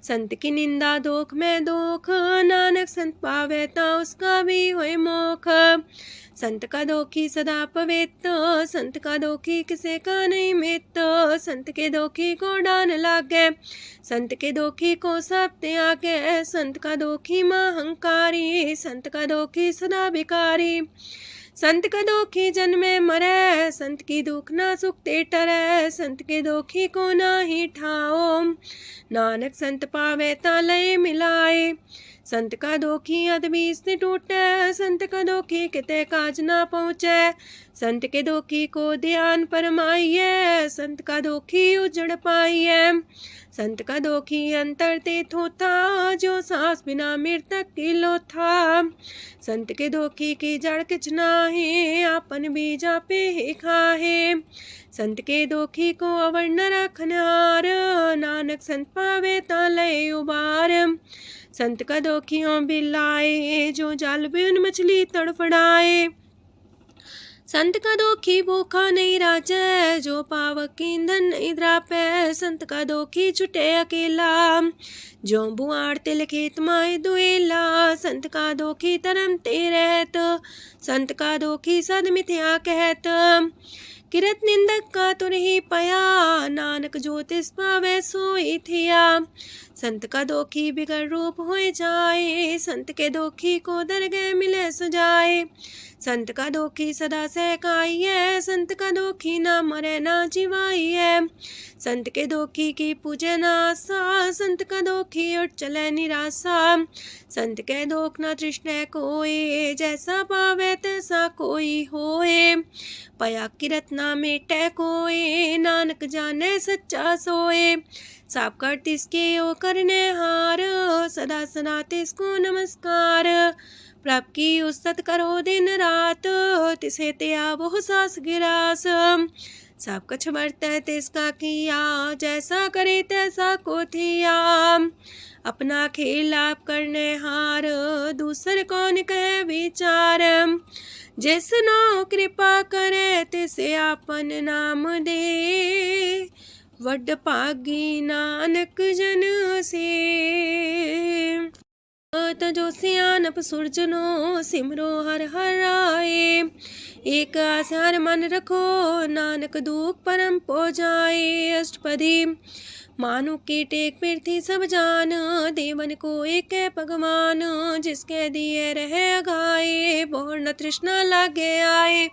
Speaker 1: संत की निंदा दोख में दोख, नानक संत पावे ता उसका भी होए मोख। संत का दोखी सदा पवित्र, संत का दोखी किसे का नहीं मित। संत के दोखी को डान लागे, संत के दोखी को सब त्यागे। संत का दोखी महांकारी, संत का दोखी सदा भिकारी। संत का दोखी जन्मे मरे, संत की दुख ना सुख ते टरे। संत के दोखी को ना ही ठाओ, नानक संत पावे ता लय मिलाए। संत का दोखी अदबीस ने टूटे, संत का दोखी किते काज ना पहुँचे। संत के दोखी को ध्यान परमाइए, संत का दोखी उजड़ पाइए। संत का दोखी अंतर ते थोथा, जो सांस बिना मृतक की लोथा। संत के दोखी की जड़ किछ नाहे, आपन बीजा पे ही खाहे। संत के दोखी को अवर न रखनार, नानक संत पावे ता लय उबार। संत का दोखियों बिलाए, जो जाल बिन मछली तड़फड़ाए। संत का दोखी भूखा नहीं राजे, जो पावक ईंधन नहीं द्रापे। संत का दोखी छुटे अकेला, जो बुआड़ तिल खेत माए दुएला। संत का दोखी तरम ते रहत, संत का दोखी सद मिथ्या कहत। किरत निंदक का तुर ही पया, नानक जो तिस पावे सोई थिया। संत का दोखी बिगड़ रूप होए जाए, संत के दोखी को दरगह मिले सजाए। संत का दोखी सदा सहकाइए, संत का दोखी ना मरे ना जिवाइए। संत के दोखी की पूजे ना आशा, संत का दोखी उठ चले निराशा। संत के दोख ना तृष्णा कोई, जैसा पावे तैसा कोई होए। पया किरत ना मेटे कोई, नानक जाने सच्चा सोए। साप कर तिसके ओ करने हार, सदा सदा तिसको नमस्कार। प्रभ की उस्तत करो दिन रात, तिसे त्या बहु सास गिरास। सब कछ बरतै तिसका किया, जैसा करे तैसा को थिया। अपना खेल आप करने हार, दूसर कौन कहे विचार। जिसनो कृपा करे तिसे आपन नाम दे, वड पागी नानक जन से। तजो सियानप सुरजनो, सिमरो हर हर आए। एक आस हर मन रखो, नानक दुख परम पो जाए। अष्टपदी मानु के टेक पृथ्वी सब जान, देवन को एक है भगवान। जिसके दिए रहे अघाए, बोर न तृष्णा लागे आए।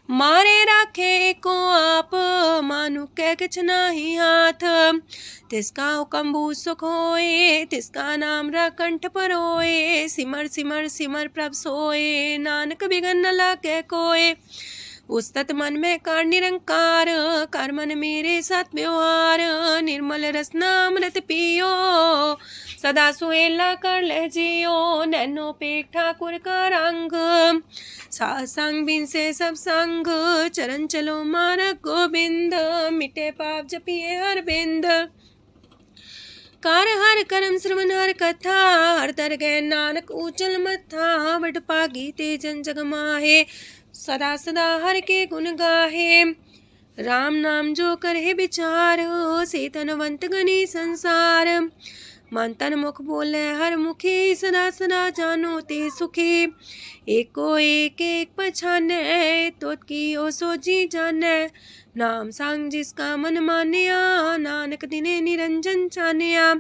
Speaker 1: मारे राखे को आप, मानु के किछ नाही हाथ। तिसका हुक्म भूत सुख होए, तिसका नाम रकंठ पर होए। सिमर सिमर सिमर प्रभ सोए, नानक बिगन न लागे कोय। उस्तत मन में कर निरंकार, कर मन मेरे साथ व्यवहार। निर्मल रसना अमृत पियो, सदा सुहेला कर ले जियो। नैनो पेट ठाकुर का रंग, सासंग बिन से सब संग। चरण चलो मार्ग गोविंद, मिटे पाप जपिए हर बिंद। कार हर करम श्रवण हर कथा, हर दर गए नानक ऊचल मथा। वड पागी ते जन जग माहे, सदा सदा हर के गुण गाहे। राम नाम जो करे विचार, से तनवंत गनी संसार। मन तन मुख बोले हर मुखी, सदा सदा जानो ते सुखी। एको एक एक पछाने, तोत की ओ सोची जाने। नाम सांग जिसका मन मानिया, नानक दिने निरंजन छानिया।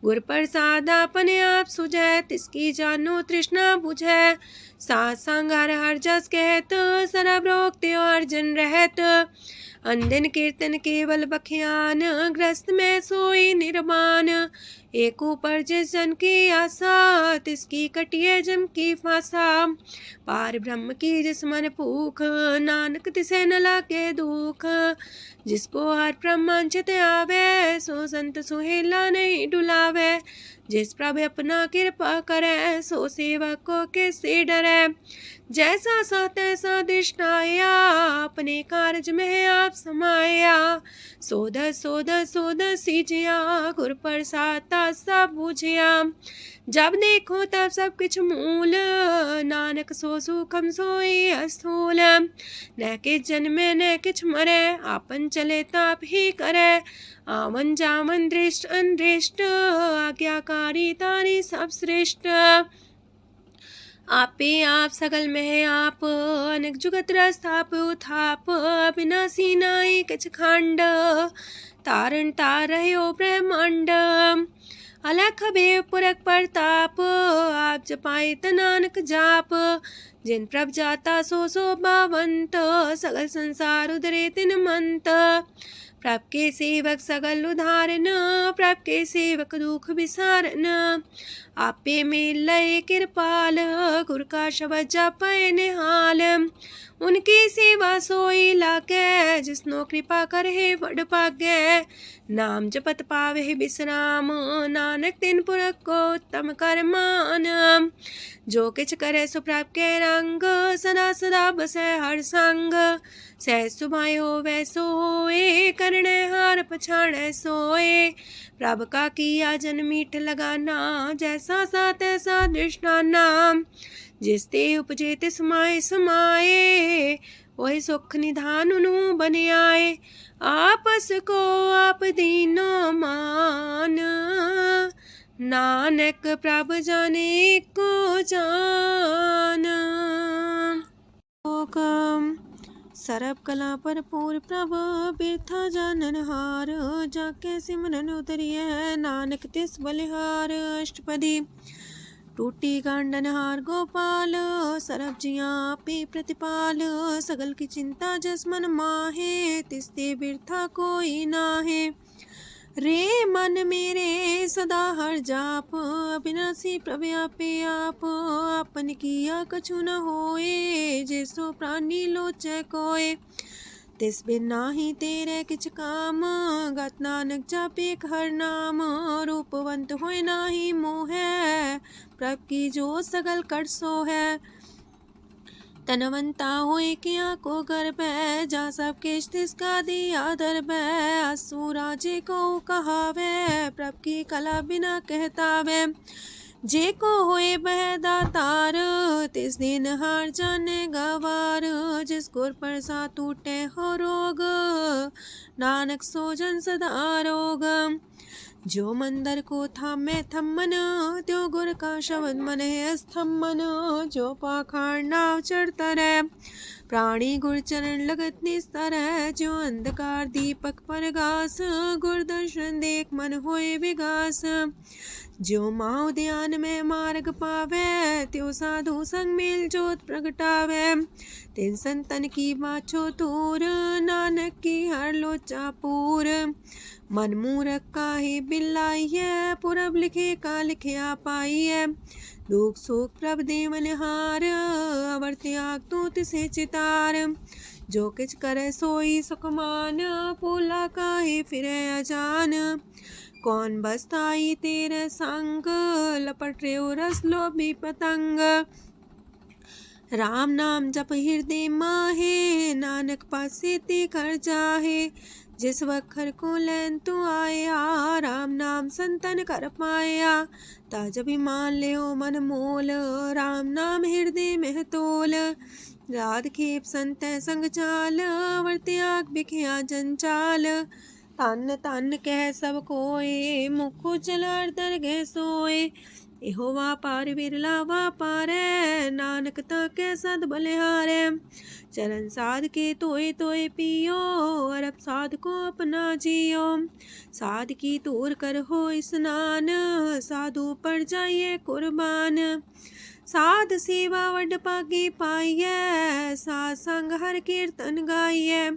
Speaker 1: गुर प्रसाद अपने आप सुझै, तिसकी जानो तृष्णा बुझै। साथ संग हर हर जस कहत, सरब रोग त्यो अर्जन रहत। अंदिन कीर्तन केवल बख्यान, ग्रस्त में सोई निर्माण। एक ऊपर जिस जन की आशा, तिसकी कटिए जम की फांसा। पार ब्रह्म की जिस मन भूख, नानक तिसे न लागे दुख। जिसको हर प्रमांचित आवे, सो संत सुहेला नहीं डुलावे। जिस प्रभु अपना कृपा करे, सो सेवक को किससे डरे। जैसा सा तैसा दृष्टाया, अपने कारज में आप समाया। सोध सोध सोध सीजिया, गुर प्रसाद सब बूझिया। जब देखो तब सब किछ मूल, नानक सो सुखम सोई अस्थूल। न किछ जन्मे न किछ मरे, आपन चले ताप ही करे। आवन जावन दृष्ट अनदृष्ट, आज्ञाकारी तारी सब श्रेष्ठ। आपे आप सगल में आप, अनेक जुगत रस्थाप उथाप। अविनाशी नाई किछ खंड, तारण तार रह्यो ब्रह्मांड। अलख भेव पुरख प्रताप, आप जपाए नानक जाप। जिन प्रभ जाता सो शोभावंत, सगल संसार उधरे तिन मंत। प्रभ के सेवक सगल उधारन, प्रभ के सेवक दुख विसारन। आपे में लय कृपाल, गुर का शब्द जपै निहाल। उनकी सेवा सोई लागे, जिसनो कृपा करे वड पागे। नाम जपत पावे विश्राम, नानक तिन पुरख को उत्तम कर मान। जो किछ करे सो प्रभ के रंग, सदा सदा बसै हर संग। सह सुभाए होवै सो होए, करणे हार पछाड़ै सोए। प्रभ का किया जन मीठ लगाना, जैसा सा तैसा दृष्टाना। जिस ते उपजे तिस माए समाए, वही सुख निधान उनु बन आए। आपस को आप दीनो मान, नानक प्रभ जाने को जान। सरब कला भरपूर प्रभ, बिरथा जानन हार। जाके सिमरन उतरिय, नानक तिस बलिहार। अष्टपदी। टूटी गांडन हार गोपाल, सरब जिया पे प्रतिपाल। सगल की चिंता जस मन माहे, तिसते बिरथा कोई नाहे। रे मन मेरे सदा हर जाप, अविनाशी प्रभ आपे आप। आपन किया कछु न होए, जैसो प्राणी लोचै कोय। तिस बिन नाही तेरे किछ काम, गत नानक जापे हर नाम। रूपवंत होय नाही मोहै, प्रभ की जो सगल कर सो है। तनवंता होए किया को गर्भ है, जा सब किश तिसका दिया दर्ब है। असु राजे को कहावे, प्रभ की कला बिना कहतावे। जे को होए बह दातार, तिस दिन हार जाने गवार। जिस गुर प्रसाद टूटे हो रोग, नानक सो जन सदा रोग। जो मंदर को थामे थम्मन, त्यो गुर का शब्द मन है स्तंभन। जो पाखांड नाव चढ़ता रहे, प्राणी गुर चरण लगत निस्तर है। जो अंधकार दीपक पर घास, गुर दर्शन देख मन होए विगास। जो माओ ध्यान में मार्ग पावे, त्यो साधु संग मेल जोत प्रगटावे। तिन संतन की बाछो तूर, नानक की हर लोचा पूर। मन मूरख काहे बिलाइए, पुरब लिखे का लिखिया पाइए। दुख सुख प्रभ देवन हार, अवर त्याग तू तिसे चितार। जो किछ करे सोई सुखमान, पोला काहे फिरे अजान। कौन बसताई तेरे संग, लपट रे रस लोभी पतंग। राम नाम जप हृदय माहे, नानक पासे ते कर जाहे। जिस वखर को लैन तू आया, राम नाम संतन कर पाया। ताज अभिमान ले मन मोल, राम नाम हृदय में तोल। राध खेप संत संग चाल, अवर त्याग बिखिया जंचाल। तन तन कह सब कोय, मुख उजल दरगह सोए। एहो वापार विरला वापारै, नानक ताके सद बलिहारै। चरण साध के तोय तोय पियो, अरब साध को अपना जियो। साध की तूर कर हो स्नान, साधु पर जाइए कुर्बान। साध सेवा वड पागे पाइए, साध संग हर कीर्तन गाइए।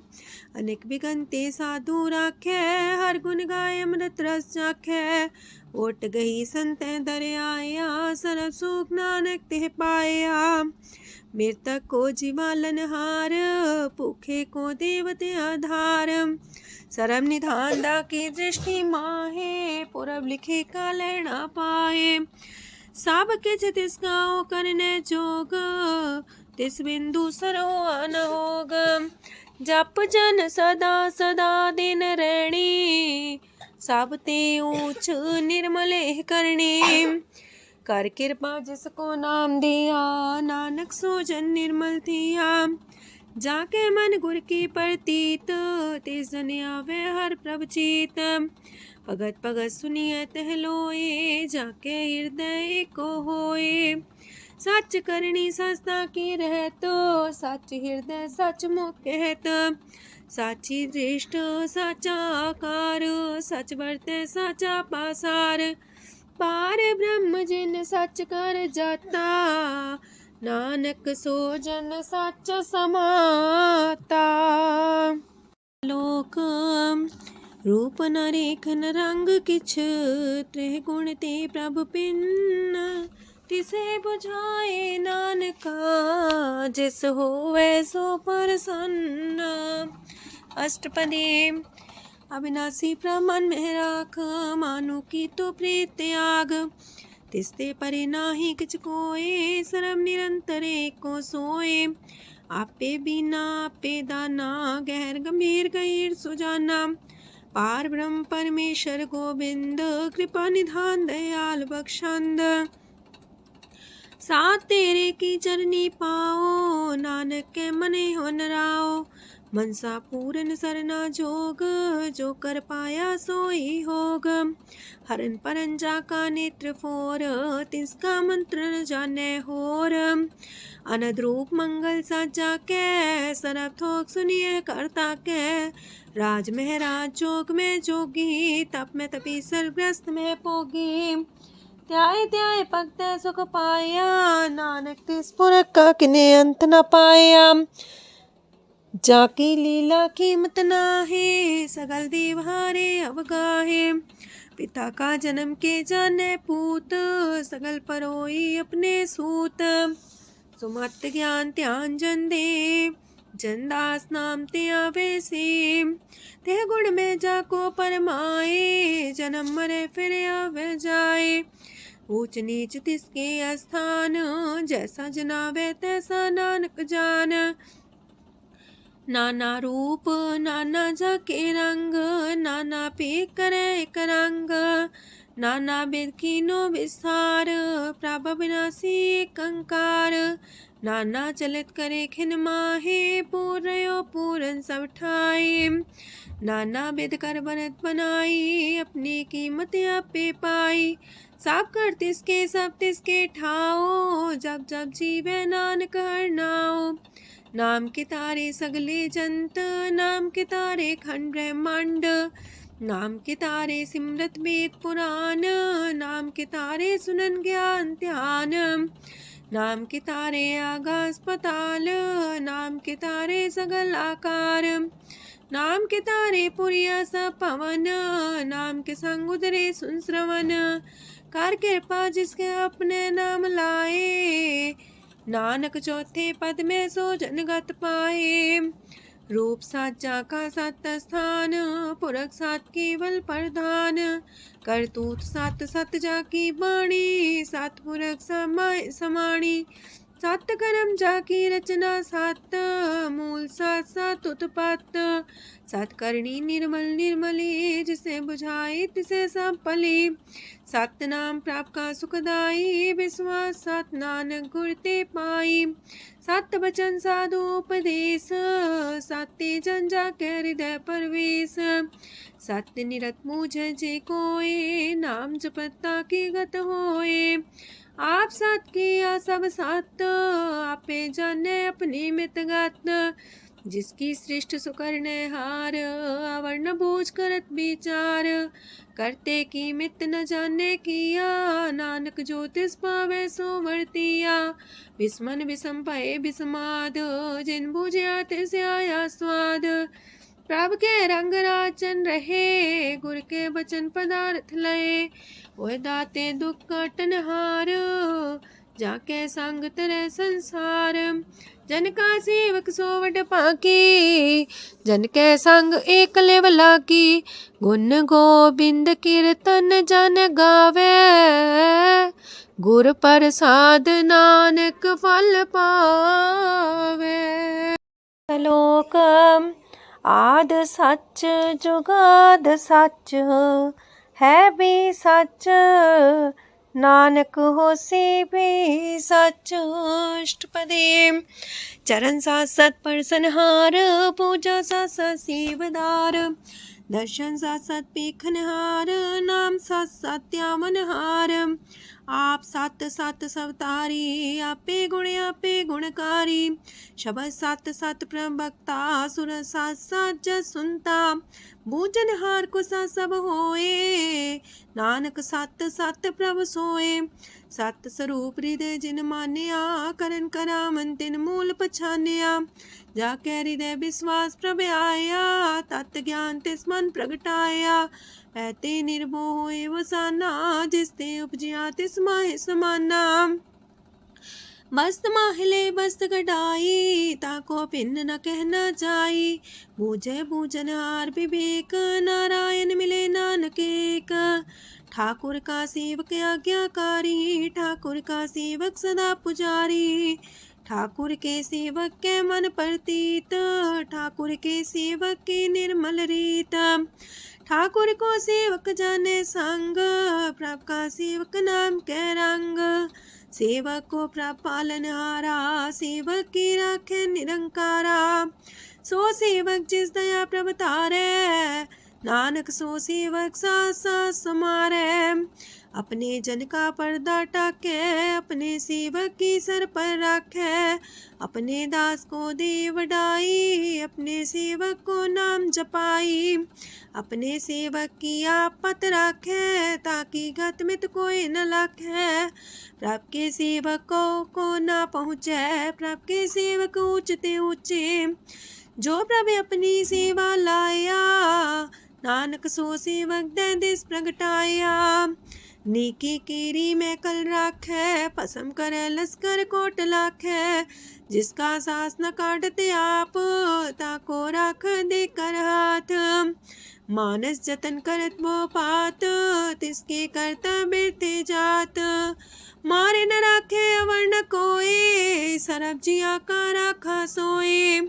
Speaker 1: अनेक बिगंते साधु राखे, हर गुण गाय अमृत रस चाखे। ओट गई संत दर आया, सरब सुख नानक तिह पाया। मृतक को जीवालन हार, भूखे को देवते आधार। सरब निधान दा की दृष्टि माहे, पुरब लिखे का लेना पाए। सब किछ तिस गाओ करने जोग, तिस बिंदु सरोआ न होग। जप जन सदा सदा दिन रैणी, सब ते ऊंच निर्मल करणी। कर कृपा जिसको नाम दिया, नानक सो जन निर्मल थिया। जाके मन गुर की प्रतीत, तिस जन आवे हर प्रभ चीत। भगत भगत सुनिए तह लोए, जाके हृदय को होए। सच करनी सस्ता की रहत, सच हृदय सच मुख कहत। साची दृष्ट साचा आकार, सच बरते साचा पासार। पार ब्रह्म जिन सच कर जाता, नानक सो जन सच समाता। लोक रूप न रेखन रंग किछ, त्रिह गुण ते प्रभ पिन्न। तिसे बुझाए नानका, जिस होवे सो प्रसन्न। अष्टपदी। अविनाशी प्रमन में राख, मानु की तो प्रीत त्याग। तिसते परे नाही किछ कोय, सरम निरंतर एको सोए। आपे बिना आपे दाना, गहर गंभीर गहीर सुजाना। पार ब्रह्म परमेश्वर गोविंद, कृपा निधान दयाल बख्शंद। साथ तेरे की चरनी पाओ, नानक के मने हो नराओ। मनसा पूरन सरना जोग, जो कर पाया सोई होग। हरन परन जाका नेत्र फोर, तिसका मंत्र न जाने होर। अनद रूप मंगल साजा के, सरब थोक सुनिए करता के। राज में राज जोग में जोगी, तप में तपी सरग्रस्त में पोगी। त्याय त्याय भगत सुख पाया, नानक तिस पुरख का किने अंत न पाया। जाकी लीला कीमत नाहे, सगल देव हारे अवगाहे। पिता का जन्म के जाने पूत, सगल परोई अपने सूत। सुमत ज्ञान ध्यान जन दे, जन दास नाम ते आवे से। तेह गुण में जाको परमाए, जन्म मरे फिर आवे जाए। ऊंच नीच तिसके स्थान, जैसा जनावे तैसा नानक जान। नाना रूप नाना जाके रंग, नाना पे करे एक रंग। नाना बिद कीनो विस्तार, प्रभ विनाशी कंकार। नाना चलित करे खिन माहे, पूर्यो पूरन सब ठाए। नाना बिद कर बनत बनाई, अपनी कीमत आपे पाई। सब कर तिसके सब तिसके ठाओ, जब जब जीवे नानक हर नाओ। नाम के तारे सगले जंत, नाम के तारे खंड ब्रह्मांड। नाम के तारे सिमरत वेद पुराण, नाम के तारे सुनन ज्ञान ध्यान। नाम के तारे आकाश पताल, नाम के तारे सगल आकार। नाम के तारे पुरिया सब पवन, नाम के संग उदरे सुन श्रवण। कर कृपा जिसके अपने नाम लाए, नानक चौथे पद में सो जनगत पाए। रूप साचा का सत स्थान, पुरख सात केवल प्रधान। करतूत सात सत जाकी बाणी, सात पुरख समाय समाणी। सात कर्म जाकी रचना सात, मूल सात सात उत्पत्त। सात करणी निर्मल निर्मली, जिसे बुझाई तिसे सब पली। सत नाम प्राप्त का सुखदाई, विश्वास सत नानक गुर ते पाई। सत बचन साधु उपदेश, सत्य जन जाके हृदय परवेश। सत्य निरत मुझे जे कोय, नाम जपता की गत होए। आप सत किया सब सत, आपे जाने अपनी मित गत। जिसकी सृष्टि सुकरने हार, अवर्ण बूझ करत विचार। करते की मित न जाने किया, नानक ज्योतिष पावे सो वर्तिया। विस्मन विषम भये विषमाद, जिन बुझिया तिस आया स्वाद। प्रभ के रंग राचन रहे, गुर के बचन पदार्थ लए। ओए दाते दुख काटन हार, जाके संग तरह संसार। जन का सेवक सोवट पाकी, जन के संग एक लेवला की। गुण गोबिंद कीर्तन जन गावे, गुर प्रसाद नानक फल पावे। श्लोक आद सच जुगाद सच, है भी सच नानक होसी भी सच। अष्टपदी चरण साथ सत परसनहार, पूजा साथ साथ सेवदार। दर्शन साथ साथ पेखनहार, नाम साथ साथ त्यामनहार। आप सत सत सवतारी, आपे गुणकारी। शबद सत सत प्रवक्ता, सुर साथ साथ जस सुनता। बूझनहार को सा सब होए, नानक सत सत प्रभ सोए। सत स्वरूप हृदय जिन मानिया, करन करामन तिन मूल पछानिया। जाके हृदय विश्वास प्रभ आया, तत् ज्ञान तिस मन प्रगटाया। ऐते निर्भो होए वसाना, जिसते उपजिया तिस माहि समाना। बस्त माहिले बस्त कटाई, ताको भिन्न न कहना जाई। बूझे बूझनहार विवेक, नारायण मिले नानक एक। ठाकुर का सेवक आज्ञाकारी, ठाकुर का सेवक सदा पुजारी। ठाकुर के सेवक के मन प्रतीत, ठाकुर के सेवक की निर्मल रीत। ठाकुर को सेवक जाने संग, प्रभ का सेवक नाम के रंग। सेवक को प्रभ पालनहारा, सेवक की राखे निरंकारा। सो सेवक जिस दया प्रभ तारे, नानक सो सेवक साथ साथ समारे। अपने जन का पर्दा टाके, अपने सेवक की सर पर रखे। अपने दास को दे वडाई, अपने सेवक को नाम जपाई। अपने सेवक की आपत राखे, ताकि गत मित कोई न लाखे। प्रभ के सेवक को ना पहुँचे, प्रभ के सेवक ऊंचते ऊंचे। जो प्रभु अपनी सेवा लाया, नानक सो सेवक दे दिस प्रगटाया। नीकी कीरी में कल राखे, पसम करे लश्कर कोट लाखे। जिसका सास न काटते आप, ताको राख दे कर हाथ। मानस जतन करत वो पात, तिसके करता बिरते जात। मारे न राखे अवर न कोई, सरब जिया का राखा सोए।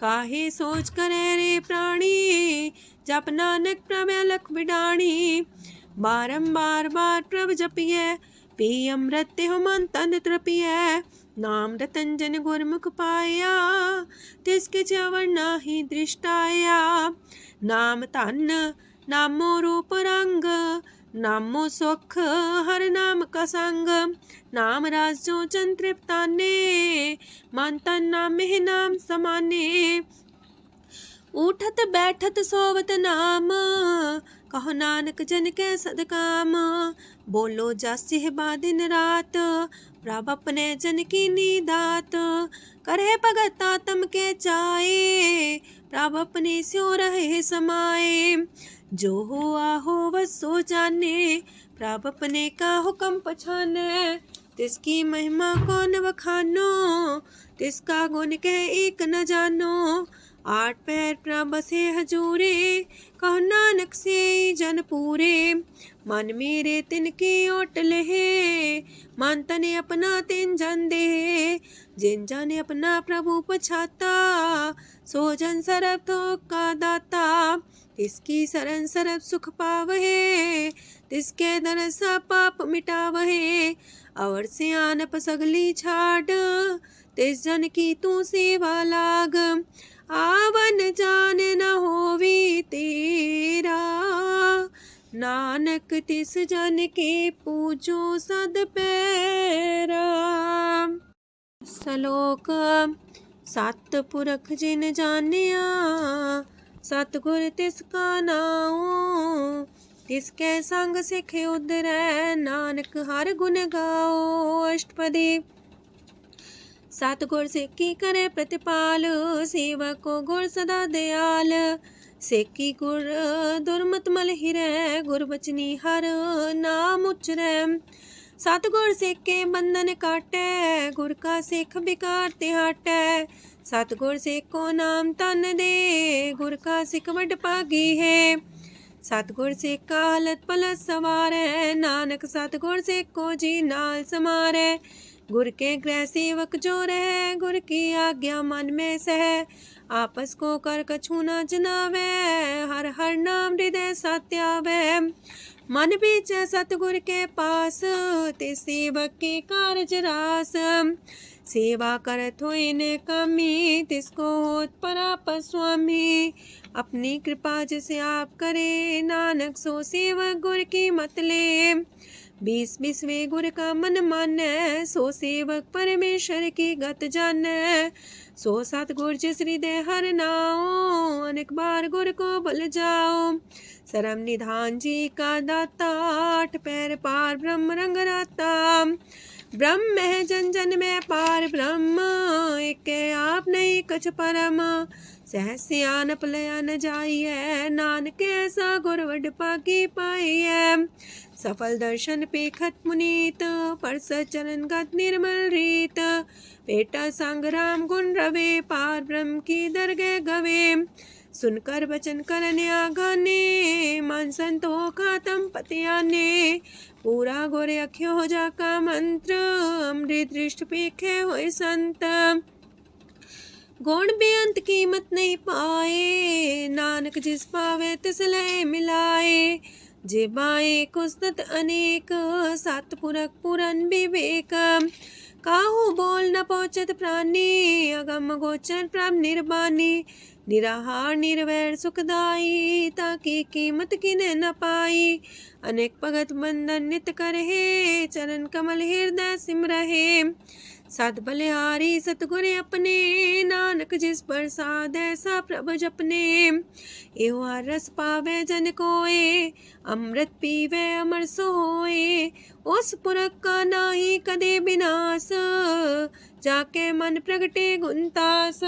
Speaker 1: काहे सोच करे रे प्राणी, जप नानक प्रभ अलख बिडाणी। बारंबार बार प्रभ जपिए, पी अमृत तेहु मन तन तृपिए। नाम रतन जन गुरमुख पाया, तिसके च्यवर नाहि दृष्टाया। नाम धन नामो रूप रंग, नामो सुख हर नाम का संग। नाम राज जो जन तृप्ताने, मन तन नाम में नाम समाने। उठत बैठत सोवत नाम, कहो नानक जन के सदकाम। बोलो जस बा दिन रात, प्रभ अपने जन की नीदात। करे भगत आत्म के चाए, प्रभ अपने स्यो रहे समाए। जो हुआ हो वसो जाने, प्रभ अपने का हुक्म पछाने। तिसकी महिमा कौन वखानो, तिसका गुण के एक न जानो। आठ पैर प्रभ बसे हजूरे, कहो नानक से जन पूरे। मन मेरे तिनकी ओट लहे, मन तने अपना तिन जन दे। जिन जन अपना प्रभु पछाता, सो जन सरब थोक का दाता। तिसकी शरण सरब सुख पावहे, तिसके दरसा पाप मिटावहे। अवर से आनप सगली छाड़, तिस जन की तू सेवा लाग। आवन जान न होवी तेरा, नानक तिस जन के पूजो सद पैरा। श्लोक सत पुरख जिन जानिया, सतगुर तिसका नाओ। तिसके संग सिख उदरै, नानक हर गुण गाओ। अष्टपदी सतगुर सिक्की करे प्रतिपाल, सेवक को गुर सदा दयाल। सेकी गुर दुर्मत मल हिरै, गुर बचनी हर नाम उचरै। सतगुर सिख के बंधन काटै, गुर का सिख बिकार ते हटै। सतगुर सिख को नाम तन दे, गुर का सिख वड भागी है। सतगुर सिख का हलत पलत सवारै, नानक सतगुर सिख को जी नाल समारै। गुर के गृह सेवक जो रहे, गुर की आज्ञा मन में सह। आपस को कर कछु न जनावै, हर हर नाम हृदय सत्यावै। मन बीच सतगुर के पास, ते सेवक के कारज रास। सेवा करत होए ने कामी, तिसको होत परापर स्वामी। अपनी कृपा जिसे आप करे, नानक सो सेवक गुर की मत ले। 20 गुर का मन मानै, सो सेवक परमेश्वर की गत जानै। सो सतगुर जिस हृदय हर नाओ, अनेक बार गुर को भल जाओ। सरम निधान जी का दाता, 8 पैर पार ब्रह्म रंग राता। ब्रह्म है जन जन में पार ब्रह्म, एक आप नहीं कछ परम। सहस सियानप लया न जाइए, नानक ऐसा गुर वड पागी पाइए। सफल दर्शन पेखत मुनीत, परस चरण गत निर्मल रीत। बेटा संग राम गुण रवे, पार ब्रह्म की दरगह गवे। सुनकर बचन करने आगाने, मन संतो खातम पतियाने। पूरा गोरे अख्यो हो जाका मंत्र, अमृत दृष्ट पेखे होए संत। गुण बेअंत कीमत नहीं पाए, नानक जिस पावे तिस लय मिलाए। जेबाए कुस्तत अनेक, सतपुरख पुरन विवेक। काहू बोल न पहुँचत प्राणी, अगम गोचर प्रभ निर्बानी। निराहार निर्वैर सुखदाई, ताकि कीमत किने न पाई। अनेक भगत बंधन नित करहे, चरण कमल हृदय सिमरहे। सद बलिहारी सतगुर अपने, नानक जिस प्रसाद ऐसा प्रभ जपने। एहो रस पावे जन कोय, अमृत पीवे अमर सोए। उस पुरख का नाही कदे विनाश, जाके मन प्रगटे गुणतास।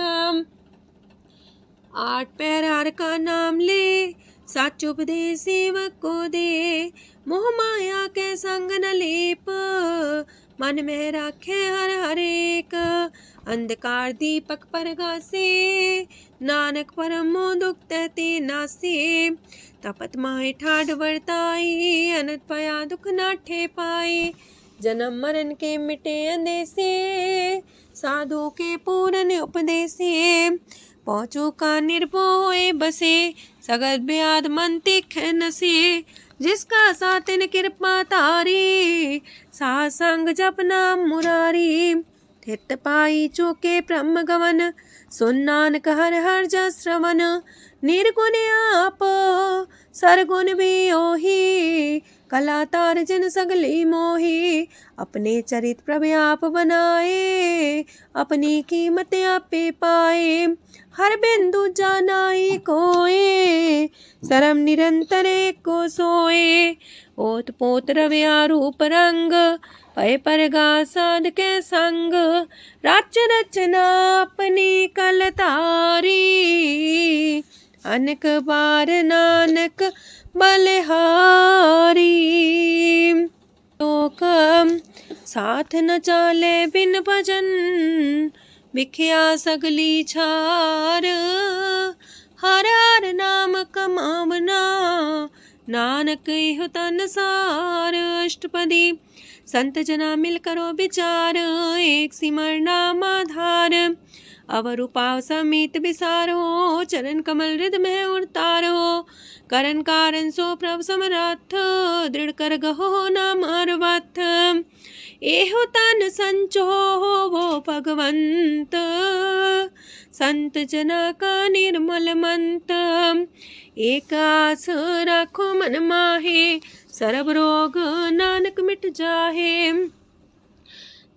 Speaker 1: 8 पैर हर का नाम ले, सच उपदेश सेवक को दे। मोह माया के संग न लेप, मन में राखे हर हर एक। अंधकार दीपक परगासे, नानक परम मोह दुख तहते नासे। तपत माहे ठाड वर्ताई, अनंत पया दुख नाठे पाए। जन्म मरण के मिटे अंदेसे, साधु के पूरन उपदेसे। पहुँचो का निर्भय बसे, सगत ब्याद मन तिख नसे। जिसका सातिन कृपा तारी, सासंग जप नाम मुरारी। थित पाई चूके ब्रह्म गवन, सुन नानक हर हर जस श्रवण। निर्गुण आप सरगुण भी ओही, कला तार जिन सगली मोही। अपने चरित प्रभ आप बनाए, अपनी कीमत आपे पाए। हर बिंदु जानाई कोए, सरम निरंतर को सोए। ओत पोत रव्या रूप रंग, पय परगा साध के संग। राच रचना अपनी कलतारी, अनेक बार नानक बलिहारी। लोक साथ न चाले बिन भजन, बिखिया सगली छार। हर हर नाम कमावना, नानक इह तन सार। अष्टपदी संत जना मिल करो विचार, एक सिमर नाम आधार। अवर उपाव समीत विसारो, चरण कमल हृद में उतारो। करन कारण सो प्रभ समरथ, दृढ़ कर गहो नाम अर्वथ। एहो तन संचो वो भगवंत, संत जना का निर्मल मंत। एक आस राखो मन माहे, सरब रोग नानक मिट जाहे।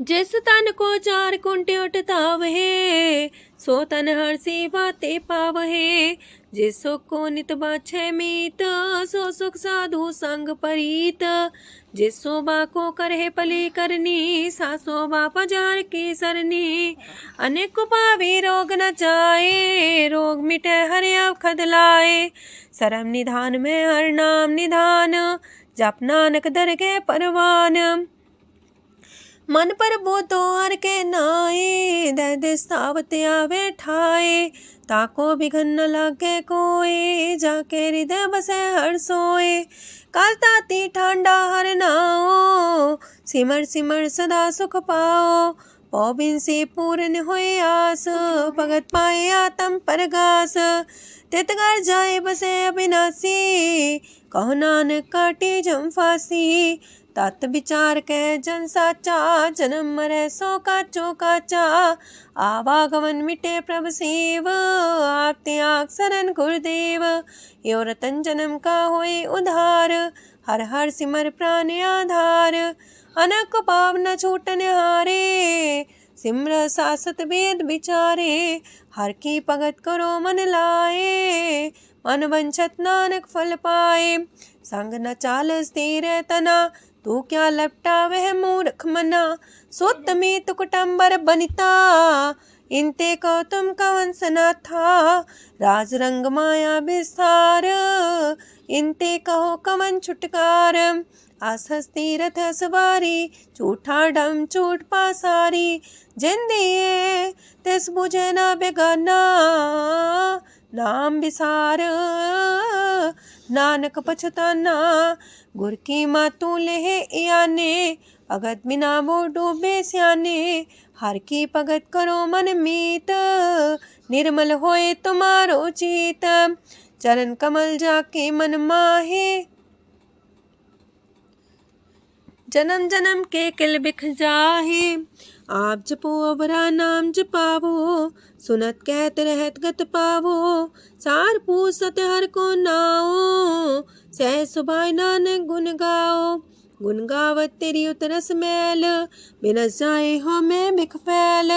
Speaker 1: जिस तन को 4 कुंटे उठतावहे, सो तन हर सेवा ते पावहे। जिस सुख को नित बाछे मीत, सो सुख साधु संग परीत। जिस शोभा को करहे पली करनी, सा शोभा पजार की सरनी। अनेक पावे रोग न जाए, रोग मिटे हर अवखद लाए। सरम निधान में हर नाम निधान, जप नानक दरगे परवान। मन पर बोधो हर के नाए, दह दिस तावत आवे ठाए। ताको बिघन न लागे कोय, जाके हृदय बसे हर सोए। काल ताती ठांडा हर नाओ, सिमर सिमर सदा सुख पाओ। पौबिन से पूर्ण होए आस, भगत पाए आत्म परगास। तितगर जाए बसे अविनाशी, कहो नानक काटे जम फांसी। तत् विचार के जन साचा, जन्म मरे सो काचो काचा। आवागमन मिटे प्रभ सेव, आप त्याग शरण गुरुदेव। यो रतन जन्म का होए उधार, हर हर सिमर प्राण आधार। अनक पाव न छूटन हारे, सिमर सासत वेद विचारे। हर की भगत करो मन लाए, मन वंछत नानक फल पाए। संग न चाल स्थिर तना, तू क्या लपटा वह मूर्ख मना। सुत में कुटुंबर बनिता, इनते को तुम कवन सना था। राज रंग माया विस्तार, इनते कहो कवन छुटकार। आस हस्ती रथ सवारी, झूठा डम झूठ पासारी। जिन दिए तिस बुझे न बेगाना, नाम विसार नानक पछताना। गुर की मातू लेहे याने, भगत बिना वो डूबे स्याने। हर की भगत करो मन मीत, निर्मल होए तुम्हारो चित। चरण कमल जाके मन माहे, जन्म जन्म के किल बिख जाहे। आप जपो अवरा नाम जपावो, सुनत कहत रहत गत पावो। सार पूछ सत हर को नाओ, सह सुभाय नानक गुन गाओ। गुन गावत तेरी उतरस मैल, बिनस जाए हो मैं बिख फैल।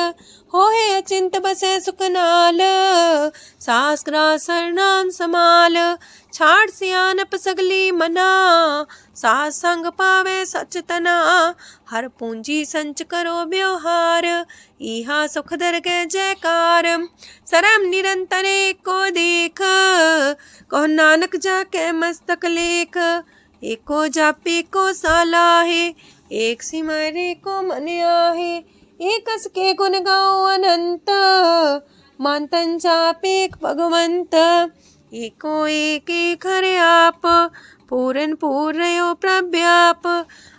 Speaker 1: हो है अचिंत बसे सुखनाल, शास्त्रा सरनाम समाल। छाड़ सियानप सगली मना, साथ संग पावे सच तना। हर पूंजी संच करो व्यवहार, इहा सुख दर के जयकार। सरम निरंतर को देख, कहो नानक जाके मस्तक लेख। एको जापे को सालाहे, एक सिमरे को मन आहे। एक अस के गुण गाओ अनंत, मानतन जापे भगवंत। एको एक एक हरे आप, पूरन पूर्णयो प्रव्याप।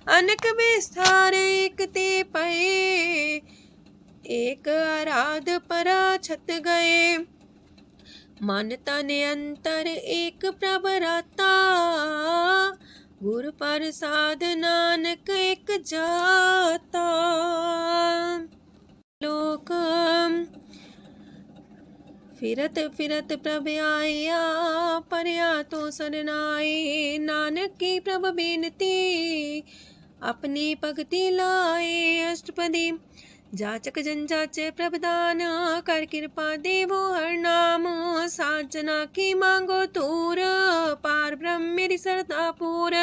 Speaker 1: अनक विस्तार एक ते पए, एक आराध परा छत गए। मन तन अंतर एक प्रभराता, गुर प्रसाद नानक एक जाता। लोक फिरत फिरत प्रभ आया, परया तो सरनाए। नानक की प्रभ बेनती, अपनी भगति लाए। अष्टपदी जाचक जन जाचे प्रभदान, कर कृपा देवो हर नाम। सात जना की मांगो तूर, पार ब्रह्म मेरी सरदा पूर।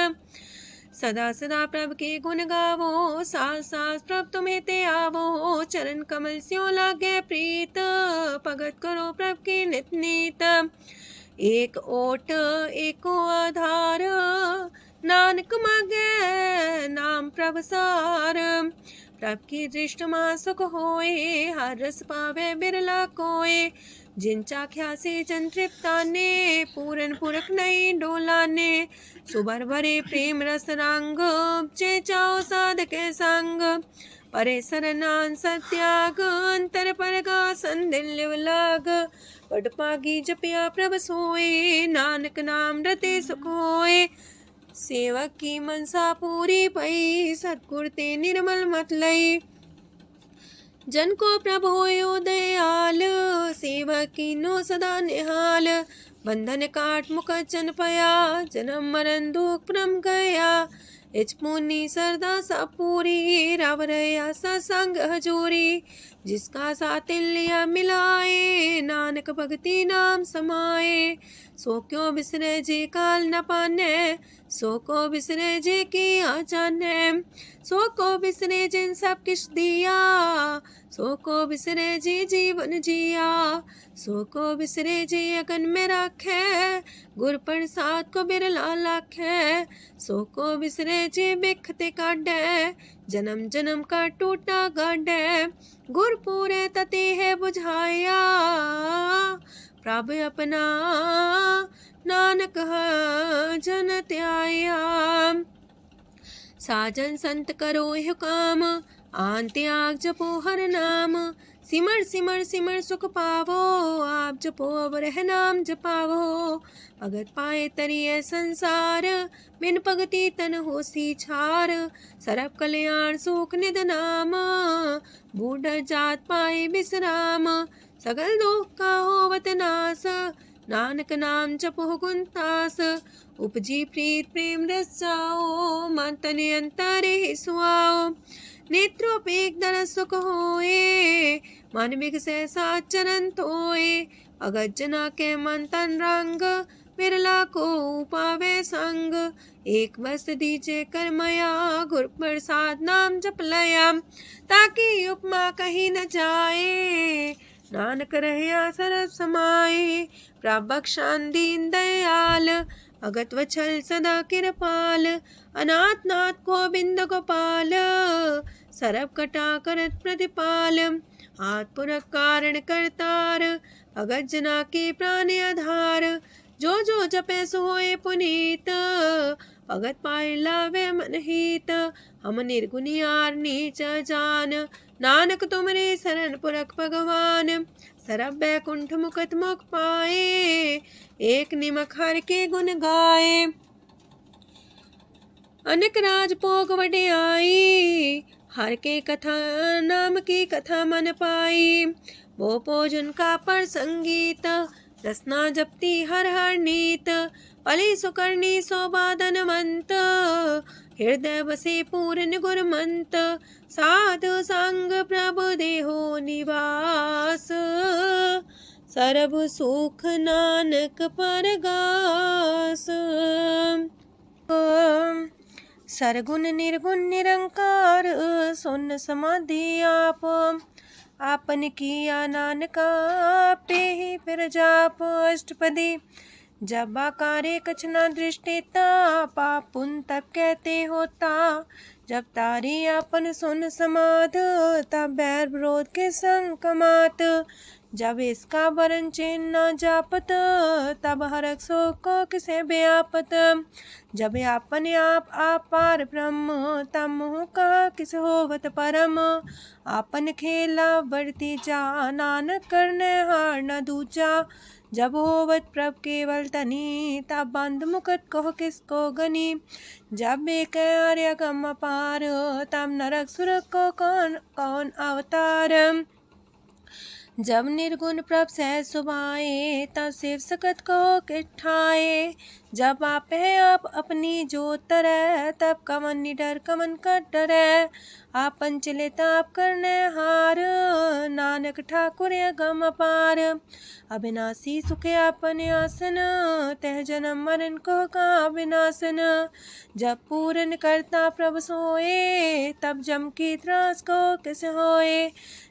Speaker 1: सदा सदा प्रभ के गुण गावो, सास सास प्रभ तुम्हें ते आवो। चरण कमल स्यों लागे प्रीत, भगत करो प्रभ के नित नीत। एक ओट एको आधार, नानक मांगे नाम प्रभ सार। प्रभ की दृष्टि मां सुख होए, हर रस पावे बिरला कोय। जिन चाख्या से जन तृप्ताने, पूरन पुरख नहीं डोलाने। सुबर भरे प्रेम रस रंग, जे चाओ साधके संग। परे सरनान सत्याग, अंतर परगा संदिल लाग। पट पागी जपिया प्रभ सोए, नानक नाम रते सुख होए। सेवक की मनसा पूरी पई, सतगुर ते निर्मल मत लई। जन को प्रभु होयो दयाल, सेवक की नो सदा निहाल। बंधन काट मुख चन पया, जन्म मरण दुख परम गया। इच पुनी सरदा सा पूरी, राव रया सत्संग हजूरी। जिसका सातिल्य मिलाए, नानक भगति नाम समाए। सो क्यों बिसरे जे काल न पाने, सो को बिसरे जे की आ जाने। सो को बिसरे जिन सब किछ दिया, सो को बिसरे जी जीवन जिया। सो को बिसरे जी अगन में रखे, गुर प्रसाद को बिरला लाखे, सो को बिसरे जे बिखते काढ़े, जन्म जन्म का टूटा गाढ़े, गुर पूरे तते है बुझाया, प्रभु अपना नानक जन त्याया। साजन संत करो यह काम, आन त्याग जपो हर नाम, सिमर सिमर सिमर सुख पावो, आप जपो अवर है नाम जपावो, भगत पाए तरिए संसार, बिन भगति तन होसी छार, सरब कल्याण सुख निध नाम, बूढ़ जात पाए बिसराम, सगल दुख का होवत नास, नानक नाम जपो गुणतास, उपजी प्रीत प्रेम रस जाओ, मन तन अंतर ही सुआओ, नेत्रोपेक दर सुख होए, मन बिगसे सात चरण तोए, अगत जना के मन तन रंग, बिरला को पावे संग, एक बस दीजे कर मया, गुर प्रसाद नाम जप लया, ताकि उपमा कहीं न जाए, नानक रहया सरस समाए, प्रभक्षान दीन दयाल, अगत वछल सदा कृपाल, अनाथ नाथ गोविंद गोपाल, सरब कटा करत प्रतिपाल, हाथ पुरख कारण करतार, भगत जना के प्राण आधार, जो जो जपे सो होए पुनीत, भगत पाए लावे मन हित, हम निर्गुनियार नीच जान, नानक तुमरे शरण पुरख भगवान, सरब बैकुंठ मुकत मुख पाए, एक निमक हर के गुण गाए, अनेक राज भोग वड्याई, हर के कथा नाम की कथा मन पाई, वो भोजन का पर संगीत, रसना जपती हर हर नीत, पली सुकर्णी शोभा धनवंत, हृदय बसे पूर्ण गुरमंत, साधु संग प्रभु देहो निवास, सरब सुख नानक परगास। सरगुण निर्गुण निरंकार, सुन समाधि आप, आपन किया नानका पे ही फिर जाप, अष्टपदी जब आकारे कछ न दृष्टिता, पाप पुन तब कहते होता, जब तारी आपन सुन समाध, तब बैर विरोध के संग कमात, जब इसका वरण चिन्ह न जापत, तब हरक शोक को किसे व्यापत, जब अपने आप पार ब्रह्म, तब मोह का किस होवत परम, आपन खेला वर्ती जा, नानक करने हार न दूजा, जब होवत प्रभ केवल तनी, तब बंद मुकट कहो किसको गनी, जब एक आर्य गम पार, तब नरक सुरक को कौन कौन अवतार, जब निर्गुण प्रभ सहज सुभाए, तब शिव सकत को किठाए, जब आप है आप अपनी जो तरह, तब कमन निडर कमन का डरे, आपन चले ताप करने हार, नानक ठाकुर गम पार, अविनाशी सुख अपने आसन, तह जन्म मरण को का विनाशन, जब पूर्ण करता प्रभु सोए, तब जम की त्रास को किस होए,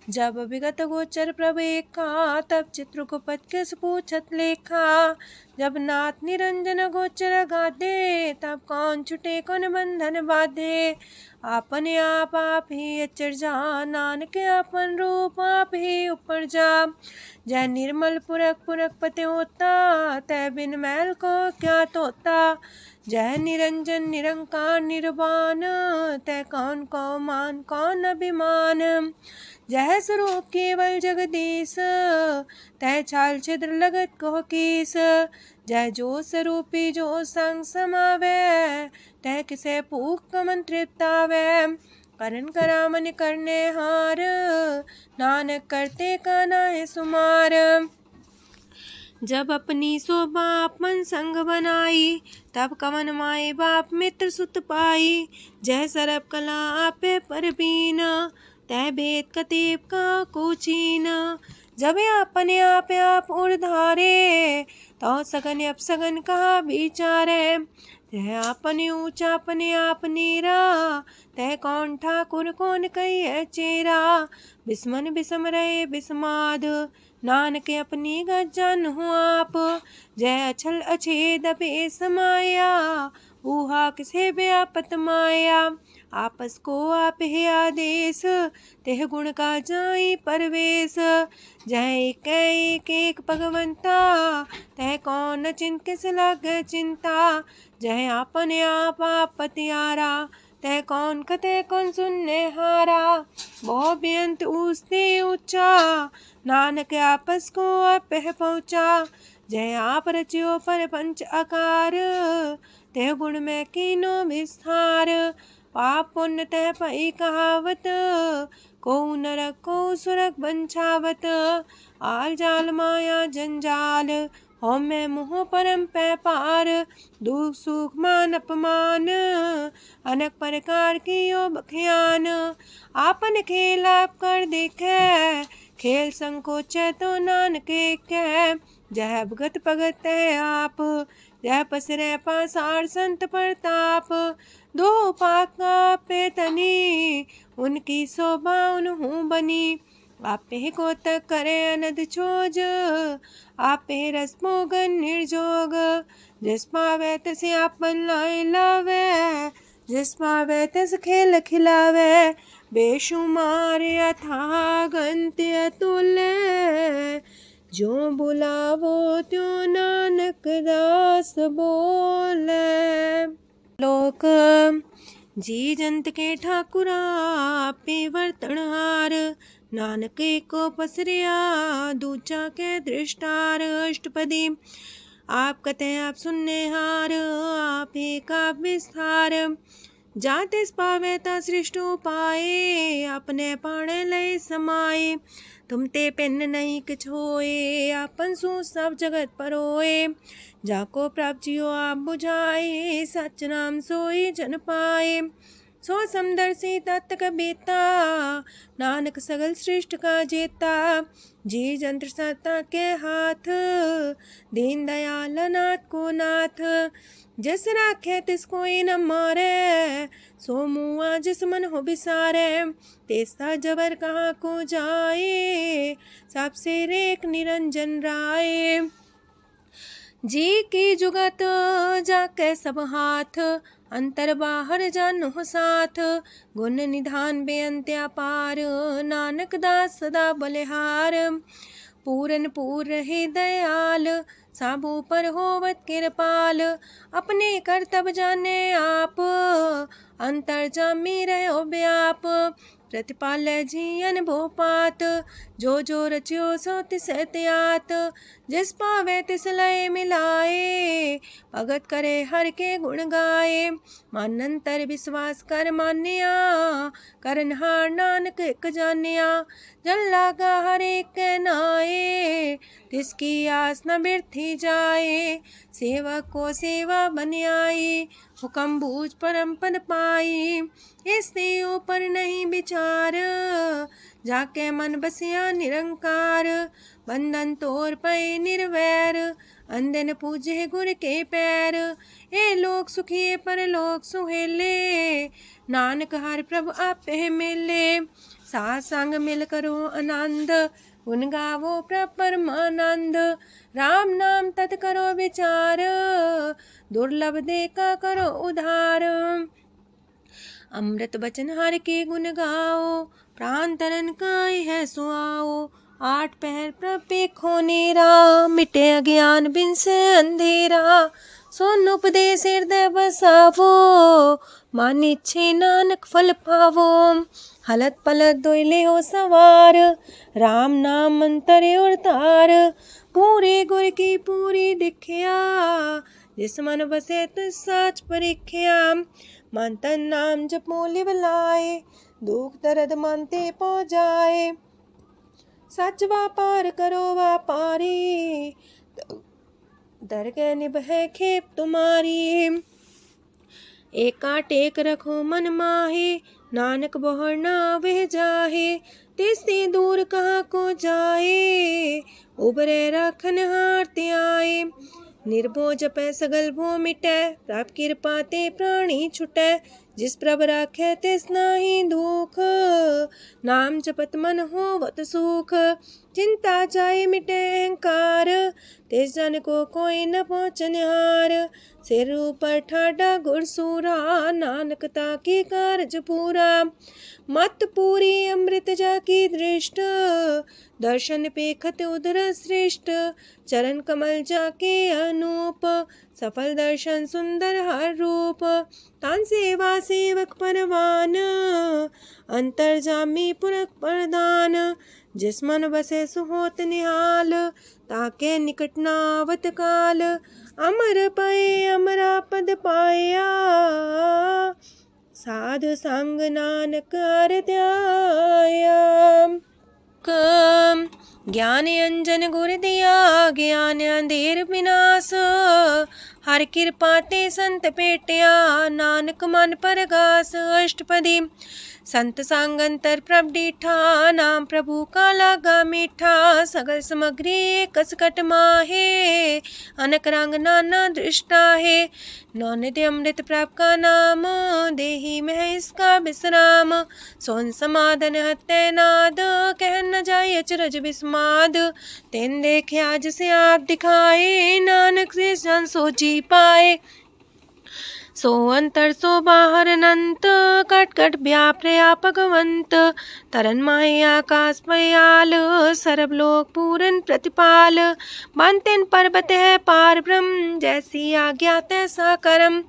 Speaker 1: जब विगत गोचर प्रभु एका, तब चित्रगुप्त किस पूछत लेखा, जब नाथ निरंजन गोचर गाधे, तब कौन छुटे कौन बंधन बाधे, आपने आप ही अचर जा, नानक अपन रूप आप ही ऊपर जा, जय निर्मल पुरख पुरख पते होता, तय बिन मैल को क्या तोता, जय निरंजन निरंकार निर्वाण, तय कौन को मान कौन अभिमान, जय स्वरूप केवल जगदीश, तय छाल छिद्र लगत को कीस, जय जो स्वरूपी जो संग समावे, तय किसे पूक मन तृप्तावे, करण करामन करने हार, नानक करते का नाय सुमार, जब अपनी शोभा अपन संग बनाई, तब कवन माए बाप मित्र सुत पाई, जय सरब कला आपे परबीन, तय भेद कतीब का कोचीन, जब अपने आप उड़धारे, तो सगन अपसगन कहा विचारे, तय अपने ऊंचा अपने आप नीरा, तय कौन ठाकुर कौन कही चेरा, बिस्मन बिसम रहे बिस्माद, नानक अपनी गजन हो आप, जय अछल अछेद पे समाया, ऊहा किसे व्यापत माया, आपस को आप है आदेश, तेह गुण का जाई परवेश, जय एक एक भगवंता, तह कौन किस लग चिंता, जय आपने आप पतियारा, तह कौन सुनने हारा, बहु बेअंत ऊसते ऊंचा, नानक आपस को आप पहुँचा, जय आप रचियो पर पंच आकार, तह गुण में कीनो विस्तार, पाप पुण्य तह पई कहावत, को नरक को सुरक बंछावत, आल जाल माया जंजाल, हो मैं मुँह परम पै पार, दुख सुख मान अपमान, अनेक प्रकार की यो बखियान, आपन खेल आप कर देखे, खेल संकोच तो नानक कह, जह भगत भगत है आप, जह पसरे पासार संत प्रताप, दो पाका पे तनी, उनकी शोभा उन्हूं बनी, आपे को तक करे अनद छोज, आपे रस मोगन निर्जोग, जिस पावे तिस आपन लाई लावे, जिस पावे तिस खेल खिलावे, बेशुमार अथाह गंत अतुल्य, जो बुलावो त्यों नानक दास बोले। लोक जी जंत के ठाकुरा पे वर्तनहार, नानक को पसरिया दूचा के दृष्टार, अष्टपदी आप कते आप सुनने हार, आप एक आप विस्तार, जाते पावे ता सृष्टो पाए, अपने पाणे लय समाए, तुम ते पिन नहीं किछ होए, आपन सु सब जगत परोए, जाको प्राप्त जियो आप बुझाए, सच नाम सोई जन पाए, सो समदर्शी तत्त कबीता, नानक सगल सृष्ट का जेता, जी जंत्र सत्ता के हाथ, दीन दयाल नाथ को नाथ, जिस राखे तिस कोई न मारे, सो मुआ जिस मन हो बिसारे, तेस्ता जबर कहाँ को जाए, सबसे रेख निरंजन राय, जी की जुगत जाके सब हाथ, अंतर बाहर जानो साथ, गुण निधान बेअंत अपार, नानक दास सदा बलिहार, पूरन पूर रहे दयाल, साबू पर होवत कृपाल, अपने करतब जाने आप, अंतर जामी रहो व्याप, प्रतिपाल जियन भोपात, जो रचियो सो तिस त्यात, जिस पावे तिस लय मिलाए, भगत करे हर के गुण गाए, मानंतर विश्वास कर मान्या, करनहार नानक एक जान्या, जल लागा हर एक नाए, तिसकी आस न बिरथी जाए, सेवक को सेवा बन आई, हुक्म बूझ परम पद पाई, इससे ऊपर नहीं विचार, जाके मन बसिया निरंकार, बंधन तोड़ पे निर्वैर, अंधन पूजे गुर के पैर, ए लोक सुखिए पर लोक सुहेले, नानक हर प्रभु आपे मिले, साथ संग मिल करो आनंद, गुण गावो प्रभु परमानंद, राम नाम तत् करो विचार, दुर्लभ देखा करो उधार, अमृत बचन हर के गुण गाओ, प्राण तरन काय है सुआओ, आठ पहर प्रपे खोनेरा, मिटे अज्ञान बिन से अंधेरा, सोन उपदेश हृदय बसावो, मानिच्छे नानक फल पावो, हलत पलत दोइले हो सवार, राम नाम मंत्र और तार, पूरे गुर की पूरी दिखिया, जिस मन बसे तिस साच परिख्या, मन तन नाम जपो लिव लाए, दुख दर्द मानते पो जाए, सच व्यापार करो व्यापारी, दरगह निभे खेप तुम्हारी, एका टेक रखो मन माहे, नानक बोहर ना वह जाहे, तिससे दूर कहाँ को जाए, उबरे राखन हार त्याए, निर्भो जपै सगल भो मिटै, प्रभ कृपा ते प्राणी छुटै, जिस प्रभ राखे तिस नाही दुख, नाम जपत मन होवत सुख। चिंता जाए मिटे अहंकार, तिस जन को कोई न पहुँचनिहार। सिर ऊपर ठाडा गुरसूरा, नानक ताकी कारज पूरा। मत पूरी अमृत जाकी दृष्ट, दर्शन पेखत उदर श्रेष्ठ। चरण कमल जाके अनूप, सफल दर्शन सुंदर हर रूप। तान सेवा सेवक परवान, अंतर जामी पुरख प्रदान। जिस मन बसे सुहोत निहाल, ताके निकट नावत काल। अमर पाए अमरा पद पाया, साध संग नानक हर ध्याया। ज्ञान अंजन गुर दिया, ज्ञान अंधेर विनाश। हर कृपा ते संत पेटिया, नानक मन परगास। अष्टपदी संत संग अंतर प्रभ डीठा, नाम प्रभु का लागा मीठा। सगल सामग्री कसकट माहे, अनक रंग नाना दृष्टा है। नौनिधि अमृत प्रभ का नाम, देही में इसका विश्राम। सोन समाधन हत्ते नाद, कह न जाय अचरज विस्माद। तेन देखे आज से आप दिखाए, नानक से जन सो जी पाए। सो अंतर सो बाहर अनंत, कट कट व्याप रया भगवंत। तरन माहे आकाश पयाल, सरब लोक पूरन प्रतिपाल। बनतेन पर्वत है पार ब्रह्म, जैसी आज्ञा तैसा करम।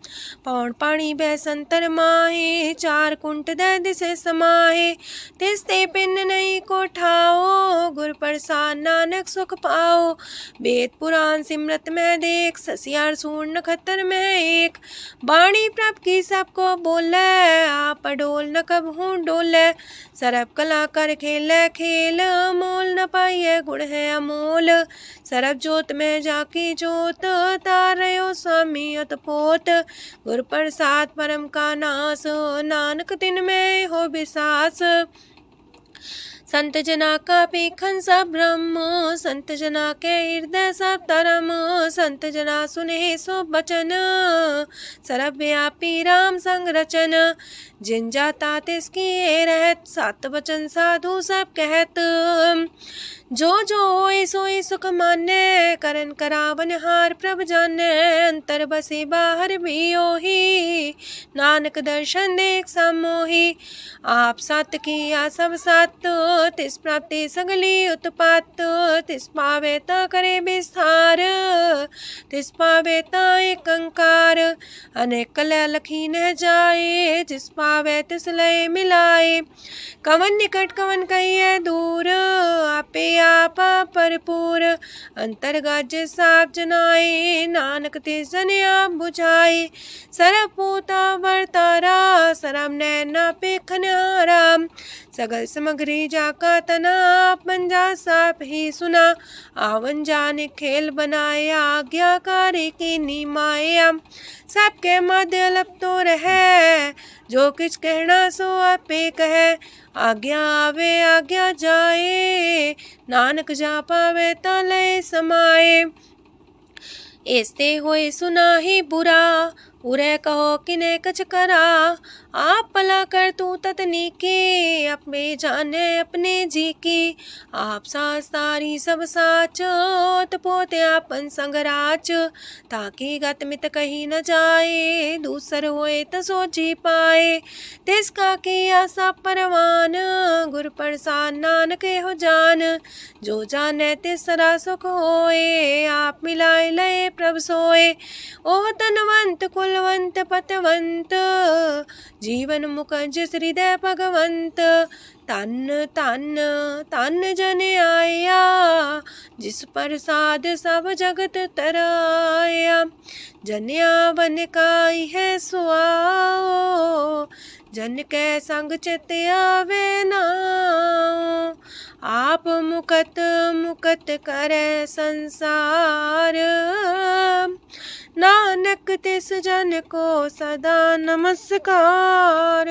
Speaker 1: पौन पाणी बह संतर माहे, चार कुंट दह दिसे समाहे। तिसते पिन नहीं को ठाओ, गुर प्रसाद नानक सुख पाओ। वेद पुराण सिमरत में देख, ससियार सूर नखत्तर में एक। वाणी प्रभ की सबको बोले, आप डोल न कब हूँ डोले। सरब कला कर खेले खेल, मोल न पाइए गुण है अमोल। सरब जोत में जाकी जोत, तारयो स्वामी अतपोत। गुर प्रसाद परम का नास, नानक तिन में हो विसास। संत जना का पेखन सब ब्रह्म, संत जना के हृदय सब धर्म। संत जना सुने सो बचन, सर्वव्यापी राम संग रचन। जिन जाता तिसकी रहत, सात वचन साधु सब कहत। जो जो होए सोई सुख माने, करन करावन हार प्रभ जाने। अंतर बसे बाहर भी ओही, नानक दर्शन देख समोही। आप सत किया सब सत, तिस प्राप्ति सगली उत्पात। तिस पावे ता करे विस्तार, तिस पावे ता एक अंकार। अनेक कलय लखी न जाए, जिस पावे तिस लय मिलाए। कवन निकट कवन कहिए दूर, आपे आपा भरपूर। अंतर्गत साप जनाए, नानक तिस जन आप बुझाए। सरब पूता वर्तारा, सरब नैना पेखन हारा। सगल सामग्री जाका तना, आप मंजा साप ही सुना। आवन जाने खेल बनाया, आज्ञाकारी की नीमाया। सबके मध्य लप तो रहे, जो किछ कहना सो आपे कहे। आज्ञा आवे आज्ञा जाए, नानक जा पावे ता लय समाए। ऐसते होए सुना ही बुरा, उरे कहो किने कछ करा। आप भला कर तू ततनी के, अपने जाने अपने जी की। आप सास तारी सब साच, पोते आपन संगराच। ताकि गत मित कही न जाए, दूसर होए त सो जी पाए। तिसका किया सब परवान, गुर प्रसाद नानक हो जान। जो जाने तिसरा सुख होए, आप मिलाए लय प्रभ सोए। ओह तनवंत कुलवंत पतवंत, जीवन मुकज हृदय भगवंत। तन तन तन जन आया, जिस प्रसाद सब जगत तराया। जन्या बन काई है सुआओ, जन के संग चित आवे नाओ। आप मुकत मुकत करे संसार, नानक तिस जन को सदा नमस्कार।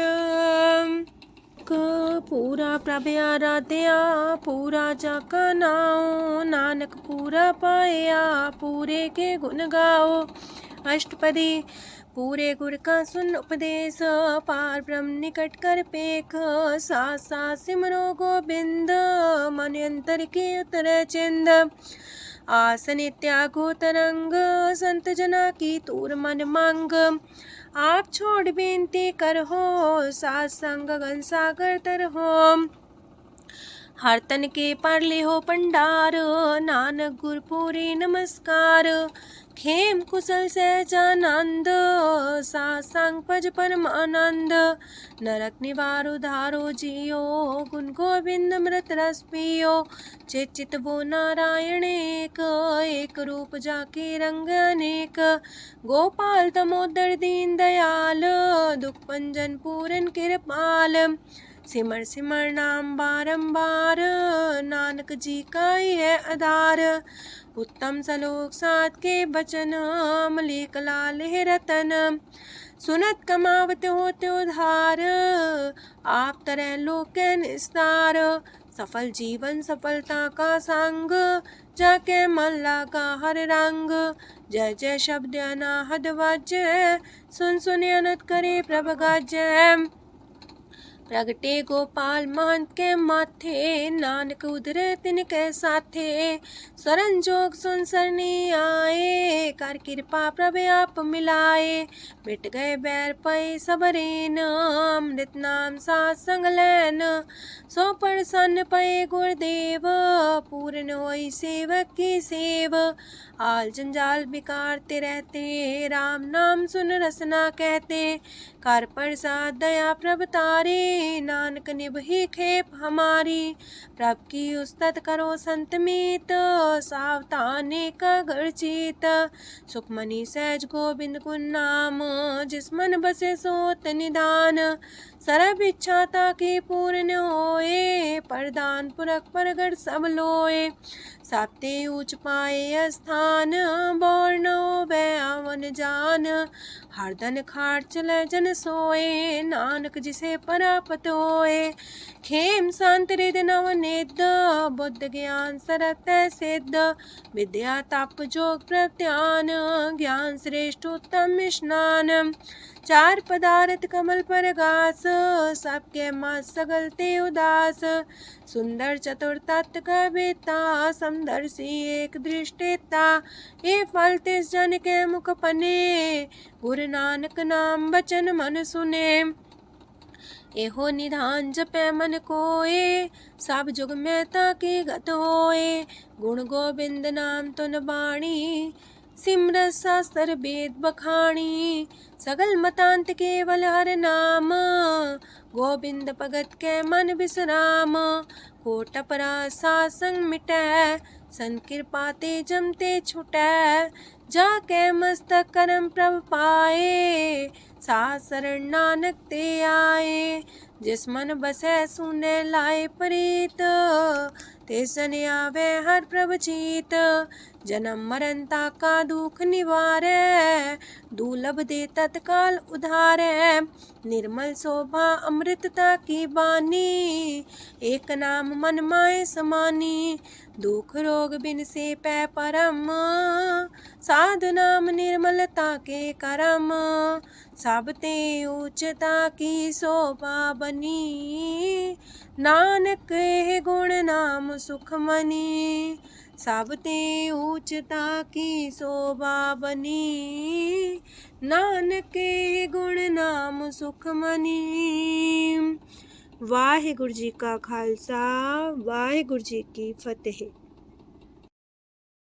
Speaker 1: पूरा प्रभ आराध्या, पूरा जाका नाओ। नानक पूरा पाया, पूरे के गुण गाओ। अष्टपदी पूरे गुर का सुन उपदेश, पार ब्रह्म निकट कर पेख। साथ साथ सिमरो गोबिंद, मन अंतर के उतर चिंद। आसन त्यागो तरंग, संत जना की तूर मन मांग। आप छोड़ बेनती कर हो, सात संग गगन सागर तर हो। हर तन के पर ले हो पंडार, नानक गुर पूरे नमस्कार। खेम कुशल सहजानंद, सासंग पज परमानंद। नरक निवार उधारो जियो, गुण गोविंद मृत रस पियो। चित वो नारायण एक रूप जाके रंग अनेक। गोपाल दामोदर दीन दयाल, दुख पंजन पूरन कृपाल। सिमर सिमर नाम बारंबार, नानक जी का ही है आधार। उत्तम सलोक साध के बचन, अमलेख लाल है रतन। सुनत कमावत होते उधार, आप तरह लोक निस्तार। सफल जीवन सफलता का संग, जाके मन लागा हर रंग। जय जय शब्द अनाहद वाजय, सुन सुन अनत करे प्रभ गाजय। प्रगटे गोपाल महंत के माथे, नानक उधरे तिनके साथे। शरण जोग सुन सरनी आए, कर कृपा प्रभ आप मिलाए। मिट गए बैर पै सबरेन, अमृत नाम साथ संग लैन। सो प्रसन्न पै गुरुदेव, पूर्ण होई सेवक की सेव। आल जंजाल बिकारते रहते, राम नाम सुन रसना कहते। कर प्रसाद दया प्रभ तारे, नानक निभहि खेप हमारी। प्रभ की उस्तत करो संत मीत, सावधाने का घर चीत। सुखमणि सहज गोविंद गुण नाम, जिस मन बसे सोत निधान। सर्व इच्छा ताकी पूर्ण होए, प्रदान पुरख परगट सब लोए। साप्ते ऊंच पाए स्थान, बोर न होवे आवन जान। हरदन खाट चले जन सोए, नानक जिसे परापत होए। खेम शांत हृद नव निध, बुद्ध ज्ञान सरत सिद्ध। विद्या तप जोग प्रत्यान, ज्ञान श्रेष्ठ उत्तम स्नान। चार पदार्थ कमल पर घास, सबके मास सगलते उदास। सुंदर चतुर तत्व का बेता, समदर्शी एक दृष्टिता। ये फल तिस जन के मुख पने, गुरु नानक नाम बचन मन सुने। एहो निधान जपै मन कोए, सब जुग में ताकी गत होए। गुण गोविंद नाम तुन बाणी, सिमरत शास्त्र वेद बखाणी। सगल मतांत केवल हर नाम, गोविंद भगत के मन विश्राम। कोट अपराध सात संग मिटै, संत कृपा ते जमते छुटै। जाके मस्तक करम प्रभ पाए, साथ शरण नानक ते आए। जिस मन बसै सुने लाए प्रीत, तिस जन आवे हर प्रभ चीत। जन्म मरण ताका दुख निवारै, दुर्लभ दे तत्काल उधारै। निर्मल शोभा अमृतता की बानी, एक नाम मन माय समानी। दुख रोग बिन से पै परम, साधु नाम निर्मलता के करम। सब ते ऊंचता की शोभा बनी, नानक हे गुण नाम सुखमनी। सब ते ऊंचता की शोभा बनी, नानक हे गुण नाम सुखमनी। वाहिगुरु जी का खालसा, वाहिगुरु जी की फतेह।